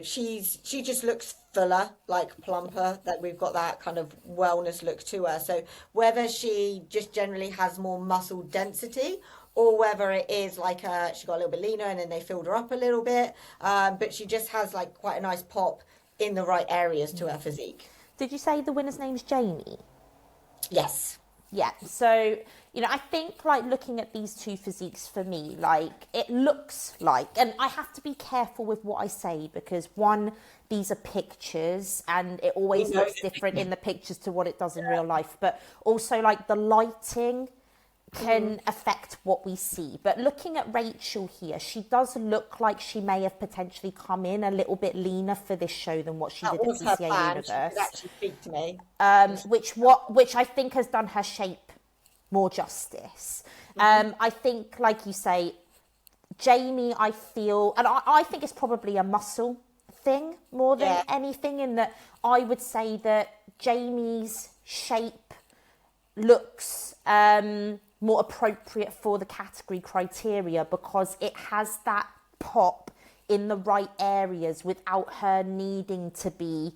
she just looks fuller, like plumper, that we've got that kind of wellness look to her. So whether she just generally has more muscle density, or whether it is like she got a little bit leaner and then they filled her up a little bit, but she just has like quite a nice pop in the right areas to her physique. Did you say the winner's name's Jamie? Yes. Yeah, so, I think, like, looking at these two physiques for me, like, it looks like, and I have to be careful with what I say, because, one, these are pictures, and it always looks different in the pictures to what it does in real life, but also, like, the lighting can affect what we see. But looking at Rachel here, she does look like she may have potentially come in a little bit leaner for this show than what she That did at was her PCA plan. She Universe. could actually speak to me. Which I think has done her shape more justice. I think, like you say, Jamie, I feel, and I think it's probably a muscle thing more than anything, in that I would say that Jamie's shape looks more appropriate for the category criteria, because it has that pop in the right areas without her needing to be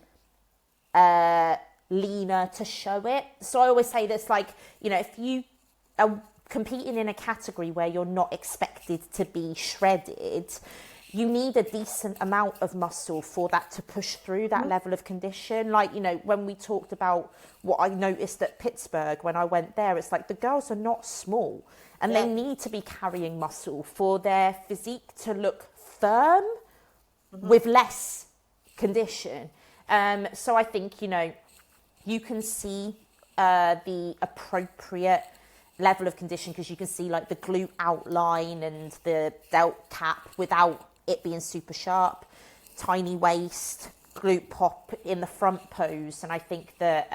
leaner to show it. So I always say this, like, if you are competing in a category where you're not expected to be shredded, you need a decent amount of muscle for that to push through that level of condition. Like, when we talked about what I noticed at Pittsburgh when I went there, it's like the girls are not small, and they need to be carrying muscle for their physique to look firm with less condition. So I think, you can see the appropriate level of condition, because you can see like the glute outline and the delt cap without it being super sharp, tiny waist, glute pop in the front pose. And I think that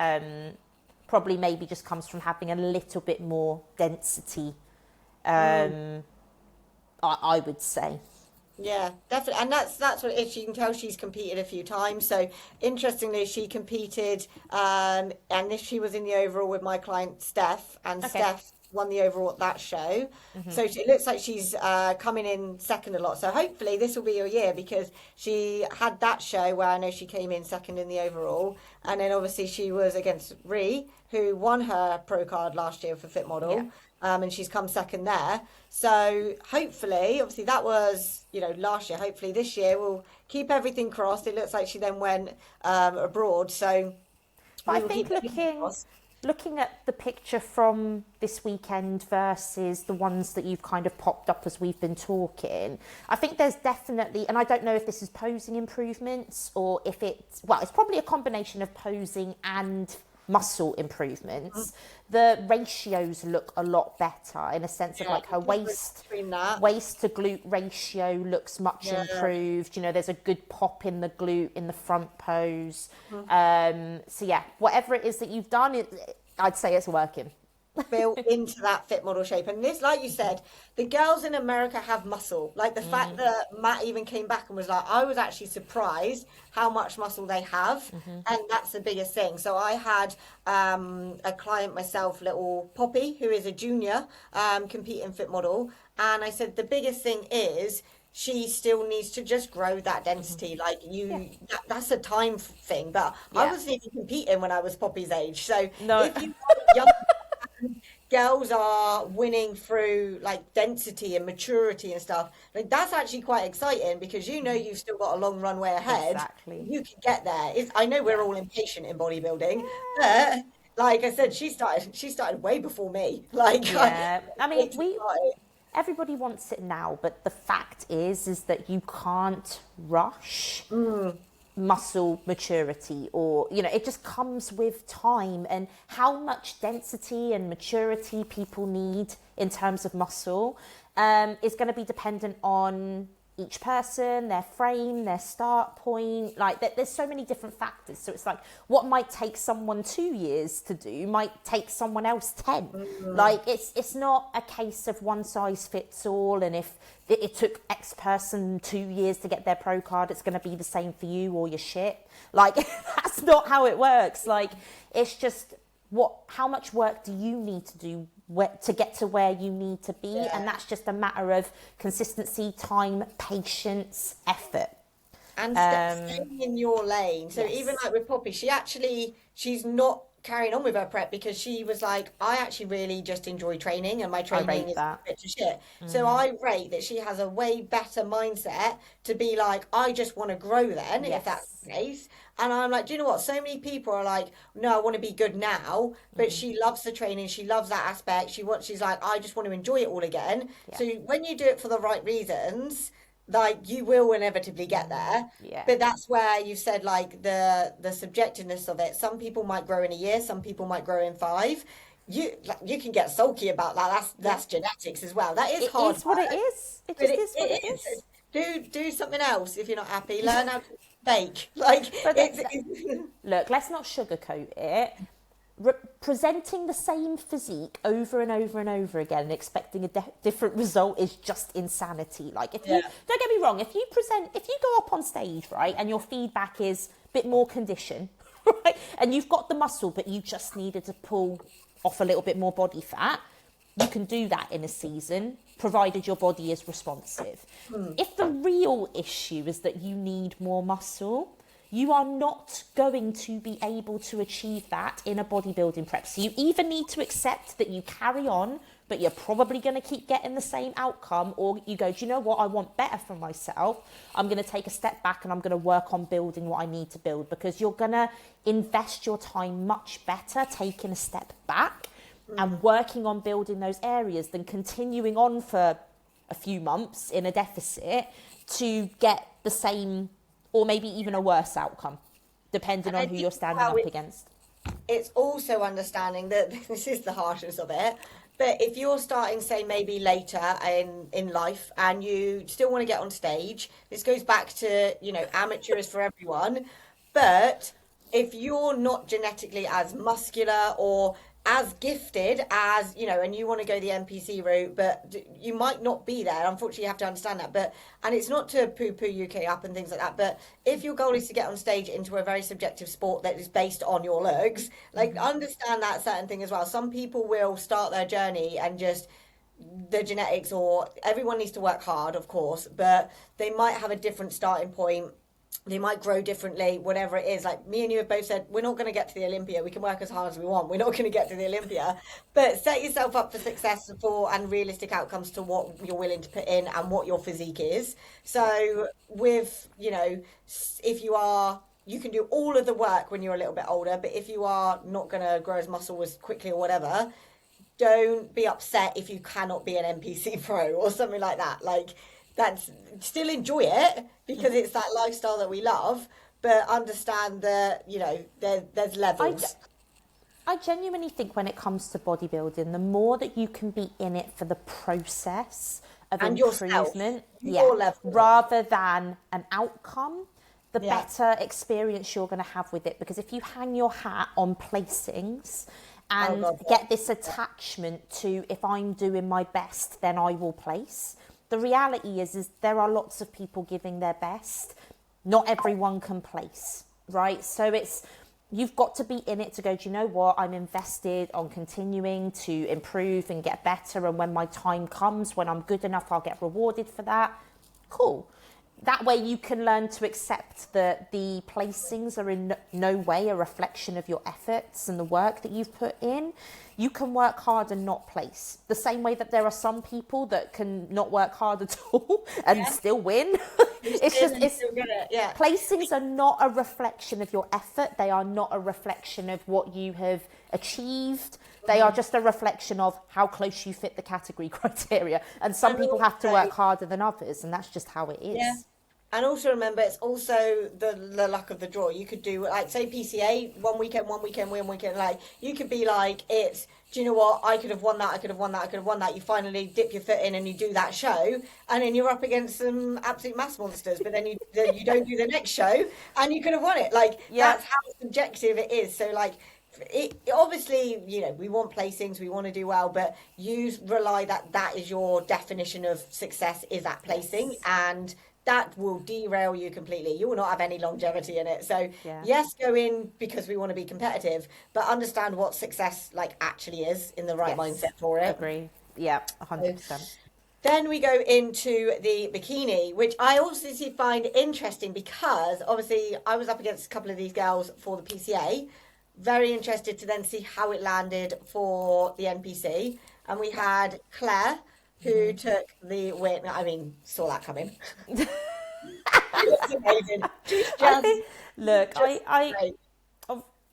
probably maybe just comes from having a little bit more density, I would say. Yeah, definitely. And that's what it is. You can tell she's competed a few times. So interestingly, she competed, and this, she was in the overall with my client Steph, and Okay. Steph won the overall at that show. So it looks like she's coming in second a lot. So hopefully this will be your year, because she had that show where I know she came in second in the overall, and then obviously she was against Ree, who won her pro card last year for Fit Model. Yeah. And she's come second there. So hopefully, obviously that was, last year. Hopefully this year we'll keep everything crossed. It looks like she then went abroad. So But we I will think keep everything crossed. looking at the picture from this weekend versus the ones that you've kind of popped up as we've been talking, I think there's definitely, and I don't know if this is posing improvements or if it's probably a combination of posing and muscle improvements. The ratios look a lot better, in a sense of like her waist Between that. to glute ratio looks much improved. There's a good pop in the glute in the front pose. So yeah, whatever it is that you've done, I'd say it's working. built into that fit model shape. And this, like you said, the girls in America have muscle. Like the fact that Matt even came back and was like, I was actually surprised how much muscle they have. And that's the biggest thing. So I had a client myself, little Poppy, who is a junior, compete in fit model. And I said, the biggest thing is she still needs to just grow that density. Like that's a time thing. But I wasn't even competing when I was Poppy's age. So No. if you are young, girls are winning through like density and maturity and stuff, like that's actually quite exciting because you've still got a long runway ahead. Exactly. You can get there. I know we're Yeah. all impatient in bodybuilding, but like I said, she started way before me. Like Yeah. I mean, way too started. everybody wants it now, but the fact is that you can't rush muscle maturity, or it just comes with time and how much density and maturity people need in terms of muscle is going to be dependent on each person, their frame, their start point. Like there's so many different factors, so it's like what might take someone 2 years to do might take someone else 10. Like it's not a case of one size fits all, and if it took X person 2 years to get their pro card, it's going to be the same for you, or you're shit. Like that's not how it works. Like it's just how much work do you need to do to get to where you need to be, and that's just a matter of consistency, time, patience, effort, and staying in your lane. So even like with Poppy, she's not carrying on with her prep because she was like, I actually really just enjoy training and my training is a bit to shit. So I rate that she has a way better mindset to be like, I just want to grow then, if that's the case. And I'm like, do you know what? So many people are like, no, I want to be good now, but she loves the training. She loves that aspect. She's like, I just want to enjoy it all again. So when you do it for the right reasons, like you will inevitably get there. But that's where you said like the subjectiveness of it. Some people might grow in a year, some people might grow in 5. You can get sulky about that. That's genetics as well. That is hard. It is what it is. It just is what it is. Do something else if you're not happy. Learn how to bake. Like look, let's not sugarcoat it. Presenting the same physique over and over and over again and expecting a different result is just insanity. Like if you don't get me wrong, if you go up on stage, right, and your feedback is a bit more condition, right, and you've got the muscle but you just needed to pull off a little bit more body fat, you can do that in a season, provided your body is responsive. If the real issue is that you need more muscle, you are not going to be able to achieve that in a bodybuilding prep. So you either need to accept that you carry on, but you're probably going to keep getting the same outcome, or you go, do you know what? I want better for myself. I'm going to take a step back and I'm going to work on building what I need to build, because you're going to invest your time much better taking a step back and working on building those areas than continuing on for a few months in a deficit to get the same or maybe even a worse outcome, depending on who you're standing up against. It's also understanding that this is the harshness of it, but if you're starting, say, maybe later in life and you still want to get on stage, this goes back to, amateur is for everyone, but if you're not genetically as muscular or as gifted as, and you want to go the NPC route, but you might not be there. Unfortunately, you have to understand that. And it's not to poo-poo UK up and things like that, but if your goal is to get on stage into a very subjective sport that is based on your looks, like understand that certain thing as well. Some people will start their journey and just the genetics, or everyone needs to work hard, of course, but they might have a different starting point. They might grow differently, whatever it is. Like me and you have both said, we're not going to get to the Olympia. We can work as hard as we want. We're not going to get to the Olympia. But set yourself up for successful and realistic outcomes to what you're willing to put in and what your physique is. So with, if you can do all of the work when you're a little bit older, but if you are not going to grow as muscle as quickly or whatever, don't be upset if you cannot be an NPC pro or something like that. Like, that's still enjoy it because it's that lifestyle that we love, but understand that there's levels. I genuinely think when it comes to bodybuilding, the more that you can be in it for the process of and improvement, rather than an outcome, the better experience you're going to have with it. Because if you hang your hat on placings Oh and God, get this attachment to, if I'm doing my best, then I will place. The reality is there are lots of people giving their best. Not everyone can place, right? So you've got to be in it to go, do you know what? I'm invested on continuing to improve and get better. And when my time comes, when I'm good enough, I'll get rewarded for that. Cool. That way you can learn to accept that the placings are in no way a reflection of your efforts and the work that you've put in. You can work hard and not place. The same way that there are some people that can not work hard at all and still win. Placings are not a reflection of your effort. They are not a reflection of what you have achieved. They are just a reflection of how close you fit the category criteria. And some people have to work harder than others, and that's just how it is. Yeah. And also remember, it's also the luck of the draw. You could do, like, say PCA, one weekend, like, you could be like, do you know what, I could have won that. You finally dip your foot in and you do that show, and then you're up against some absolute mass monsters, but then you don't do the next show, and you could have won it. Like, that's how subjective it is. So, like, it obviously, we want placings, we want to do well, but you rely that is your definition of success, is that placing, and that will derail you completely. You will not have any longevity in it. So yes, go in because we want to be competitive, but understand what success actually is in the right mindset for it. Agree. Yeah, 100%. Then we go into the bikini, which I also find interesting because obviously I was up against a couple of these girls for the PCA. Very interested to then see how it landed for the NPC. And we had Claire, who took the win. I mean, saw that coming. It was amazing.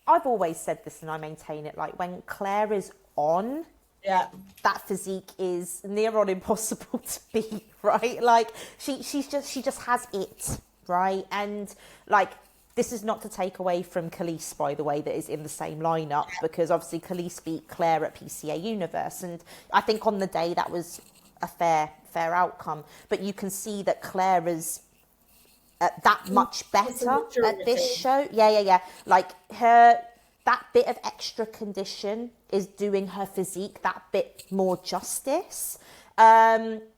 I've always said this and I maintain it. Like, when Claire is on, that physique is near on impossible to beat, right? Like, she just has it, right? And like, this is not to take away from Khalees, by the way, that is in the same lineup, because obviously Khalees beat Claire at PCA Universe, and I think on the day that was a fair outcome. But you can see that Claire is that much better at this show. Yeah. Like, that bit of extra condition is doing her physique that bit more justice,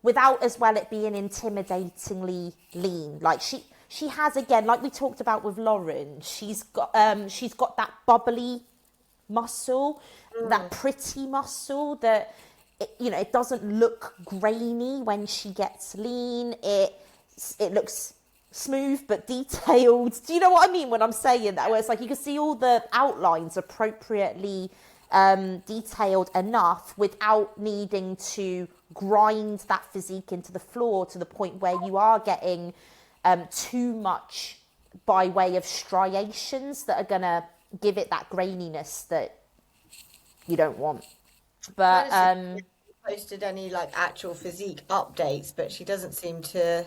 without as well it being intimidatingly lean. Like, she has, again, like we talked about with Lauren, she's got that bubbly muscle, that pretty muscle that, it doesn't look grainy when she gets lean. It looks smooth but detailed. Do you know what I mean when I'm saying that? Where it's like you can see all the outlines appropriately detailed enough without needing to grind that physique into the floor to the point where you are getting too much by way of striations that are going to give it that graininess that you don't want. But posted any actual physique updates, but she doesn't seem to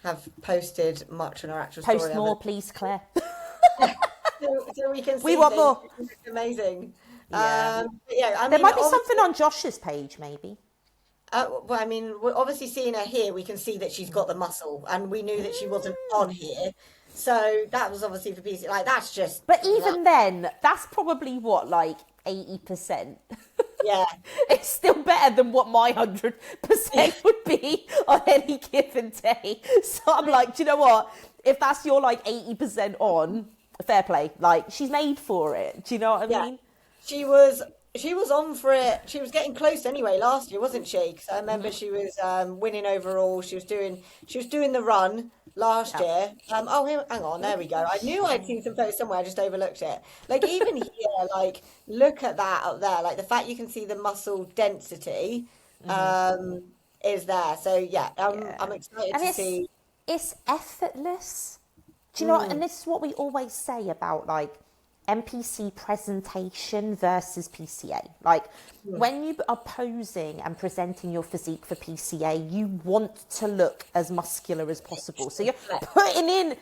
have posted much on her actual story. Post more, please, Claire. so we can see. We want more. It's amazing. Yeah. I mean, there might be something on Josh's page, maybe. Well, I mean, we're obviously seeing her here. We can see that she's got the muscle, and we knew that she wasn't on here. So that was obviously for PC. That's just. But even then, that's probably what, 80%. Yeah. It's still better than what my 100% would be on any given day. So I'm like, do you know what? If that's your 80% on, fair play. She's made for it. Do you know what I mean? She was on for it. She was getting close anyway last year, wasn't she? Because I remember she was winning overall. She was doing the run last year. Here, hang on, there we go. I knew I'd seen some photos somewhere. I just overlooked it. Even here, look at that up there. The fact you can see the muscle density is there. So I'm excited to see. It's effortless. Do you know what? And this is what we always say about NPC presentation versus PCA. When you are posing and presenting your physique for PCA, you want to look as muscular as possible. So you're putting in,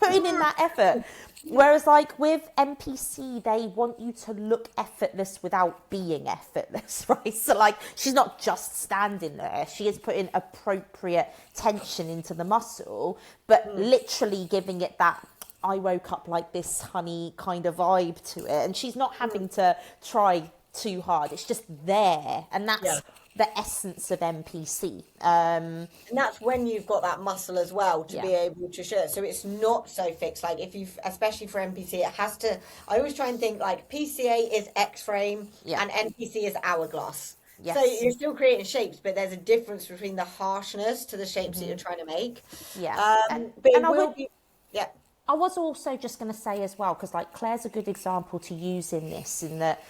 putting in that effort. Whereas with NPC, they want you to look effortless without being effortless, right? So she's not just standing there. She is putting appropriate tension into the muscle, but literally giving it that I woke up like this honey kind of vibe to it, and she's not having to try too hard. It's just there, and Yeah. that's the essence of NPC. And that's when you've got that muscle as well to Yeah. be able to show. So it's not so fixed. Like if you've, especially for NPC, it has to. I always try and think like PCA is X frame Yeah. and NPC is hourglass. So Yes. you're still creating shapes, but there's a difference between the harshness to the shapes that you're trying to make. Yeah. But And it I will would be, yeah. I was also just going to say as well, because like Claire's a good example to use in this, in that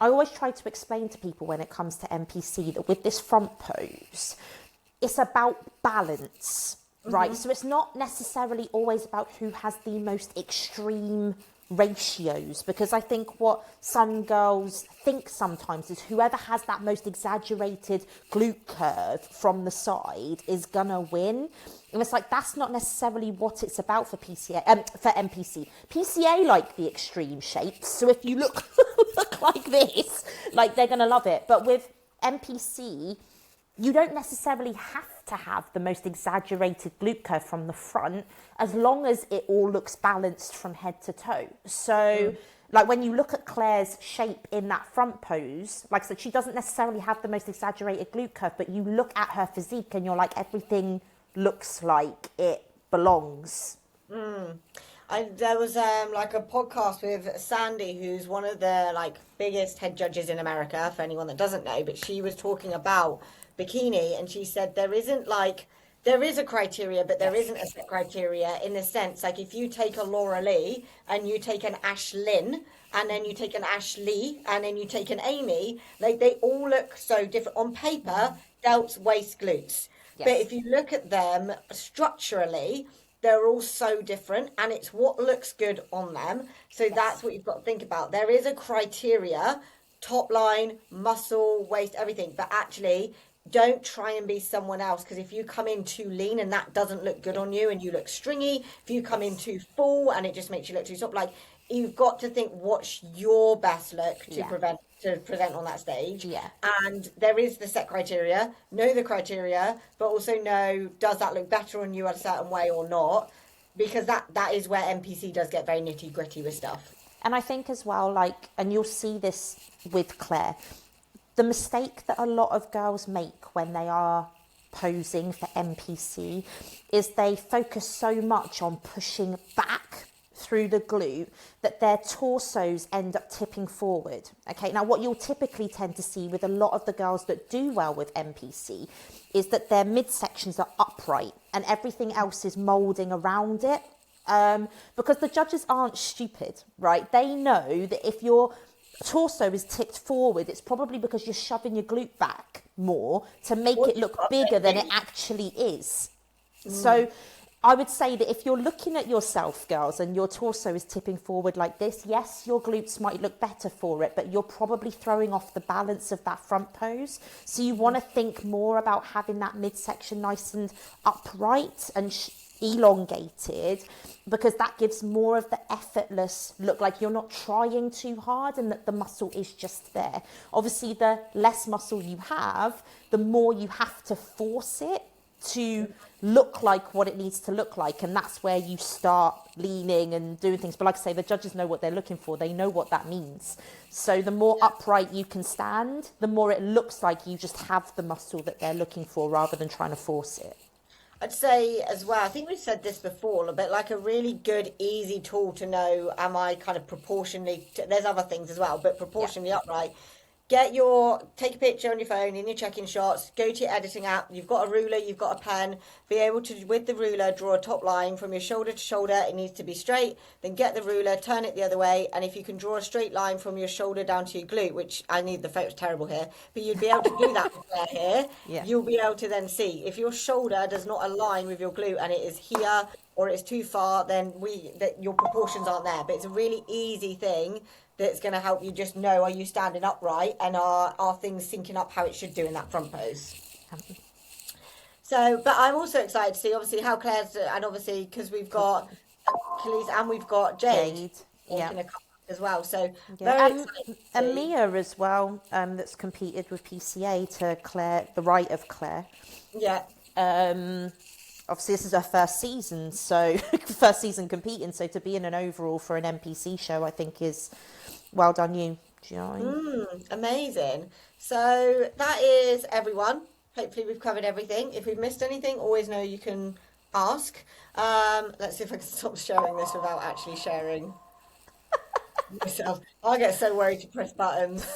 I always try to explain to people when it comes to NPC that with this front pose, it's about balance, right? So it's not necessarily always about who has the most extreme ratios, because I think what some girls think sometimes is whoever has that most exaggerated glute curve from the side is gonna win. And it's like, that's not necessarily what it's about for PCA, for NPC. PCA like the extreme shapes, so if you look look like this, like they're gonna love it. But with NPC, you don't necessarily have to have the most exaggerated glute curve from the front, as long as it all looks balanced from head to toe. So like when you look at Claire's shape in that front pose, like I said, she doesn't necessarily have the most exaggerated glute curve, but you look at her physique and you're like, everything looks like it belongs. There was like a podcast with Sandy, who's one of the like biggest head judges in America, for anyone that doesn't know, but she was talking about Bikini, and she said there isn't like, there is a criteria, but there isn't a set criteria, in the sense like if you take a Laura Lee and you take an Ash Lynn and then you take an Ash Lee and then you take an Amy, like they all look so different on paper, delts, waist, glutes. Yes. But if you look at them structurally, they're all so different, and it's what looks good on them. So that's what you've got to think about. There is a criteria, top line, muscle, waist, everything, but actually don't try and be someone else, because if you come in too lean and that doesn't look good on you and you look stringy, if you come in too full and it just makes you look too soft, like you've got to think what's your best look to present on that stage. Yeah. And there is the set criteria, know the criteria, but also know, does that look better on you a certain way or not? Because that is where NPC does get very nitty gritty with stuff. And I think as well, like, and you'll see this with Claire, the mistake that a lot of girls make when they are posing for NPC is they focus so much on pushing back through the glute that their torsos end up tipping forward. Okay, now what you'll typically tend to see with a lot of the girls that do well with NPC is that their midsections are upright and everything else is moulding around it. Because the judges aren't stupid, right? They know that if your torso is tipped forward, it's probably because you're shoving your glute back more to make it look bigger than it actually is. So I would say that if you're looking at yourself, girls, and your torso is tipping forward like this, yes, your glutes might look better for it, but you're probably throwing off the balance of that front pose. So you want to think more about having that midsection nice and upright and elongated, because that gives more of the effortless look, like you're not trying too hard and that the muscle is just there. Obviously, the less muscle you have, the more you have to force it to look like what it needs to look like, and that's where you start leaning and doing things. But like I say, the judges know what they're looking for. They know what that means. So the more upright you can stand, the more it looks like you just have the muscle that they're looking for rather than trying to force it. I'd say as well, I think we've said this before, but like a really good, easy tool to know, am I kind of proportionally, there's other things as well, but proportionally upright. Take a picture on your phone in your check-in shots, go to your editing app, you've got a ruler, you've got a pen, be able to, with the ruler, draw a top line from your shoulder to shoulder, it needs to be straight, then get the ruler, turn it the other way, and if you can draw a straight line from your shoulder down to your glute, which I need, the photo's terrible here, but you'd be able to do that here, you'll be able to then see. If your shoulder does not align with your glute and it is here, or it's too far, then your proportions aren't there. But it's a really easy thing that's going to help you just know, are you standing upright and are things syncing up how it should do in that front pose. So, but I'm also excited to see obviously how Claire's, and obviously because we've got Khalees and we've got Jade walking a couple as well. So very excited. And Mia as well, that's competed with PCA to Claire, the right of Claire. Yeah. obviously this is her first season, so first season competing. So to be in an overall for an NPC show, I think is well done you. Do you know what I mean? Amazing. So that is everyone. Hopefully we've covered everything. If we've missed anything, always know you can ask. Let's see if I can stop sharing this without actually sharing myself. I get so worried to press buttons.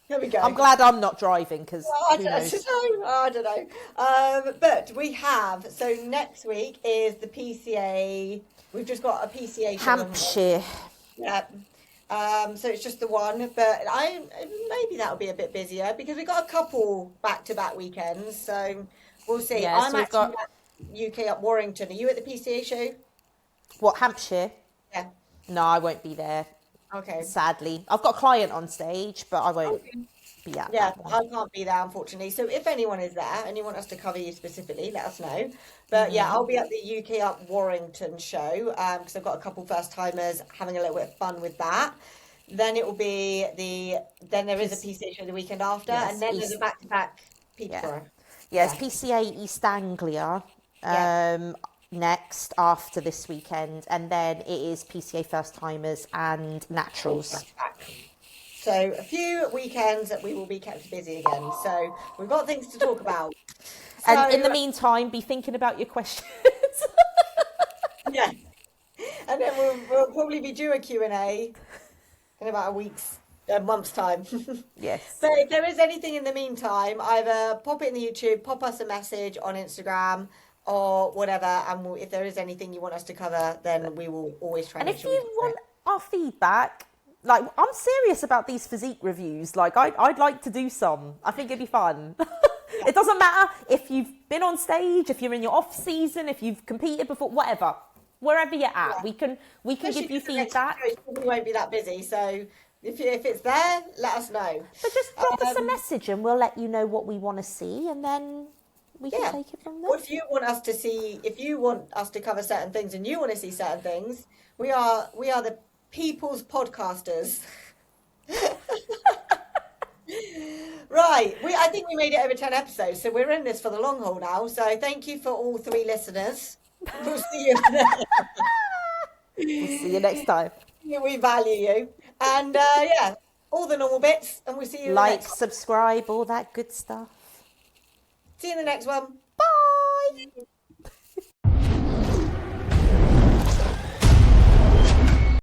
Here we I'm go. glad I'm not driving because I who don't, knows? I don't know. But we have, so next week is the PCA. We've just got a PCA show. Hampshire. Yeah. So it's just the one, but maybe that'll be a bit busier because we've got a couple back-to-back weekends. So we'll see. Yeah, I'm so we've actually got at UK up Warrington. Are you at the PCA show? what, Hampshire? Yeah. No, I won't be there. Okay. Sadly, I've got a client on stage, but I won't Okay. be at Yeah, that one. I can't be there unfortunately. So if anyone is there and you want us to cover you specifically, let us know. But yeah, I'll be at the UK Up Warrington show because I've got a couple first timers having a little bit of fun with that. Then it will be then there is a PCA show the weekend after, Yes, and then there's a back-to-back Yeah. Peterborough. Yes, Yeah, PCA East Anglia yeah. next after this weekend, and then it is PCA First Timers and Naturals. Back. So a few weekends that we will be kept busy again. So we've got things to talk about. And in the So meantime, be thinking about your questions. yeah, and then we'll probably be due a Q&A in about a month's time. Yes. So if there is anything in the meantime, either pop it in the YouTube, pop us a message on Instagram or whatever. And if there is anything you want us to cover, then we will always try And and make if sure we you cover want it. our feedback, like I'm serious about these physique reviews. Like I'd like to do some. I think it'd be fun. It doesn't matter if you've been on stage, if you're in your off season, if you've competed before, whatever. Wherever you're at, we can Especially give you because the next feedback. show probably won't be that busy. So if it's there, let us know. But just drop us a Um, message and we'll let you know what we want to see, and then we can yeah. take it from there. Or if you want us to see, if you want us to cover certain things and you want to see certain things, we are the people's podcasters. Right. I think we made it over 10 episodes, so we're in this for the long haul now. So thank you for all 3 listeners. We'll see you. We'll see you next time. We value you. And yeah, all the normal bits, and we'll see you in the Like, next one. subscribe, all that good stuff. See you in the next one. Bye.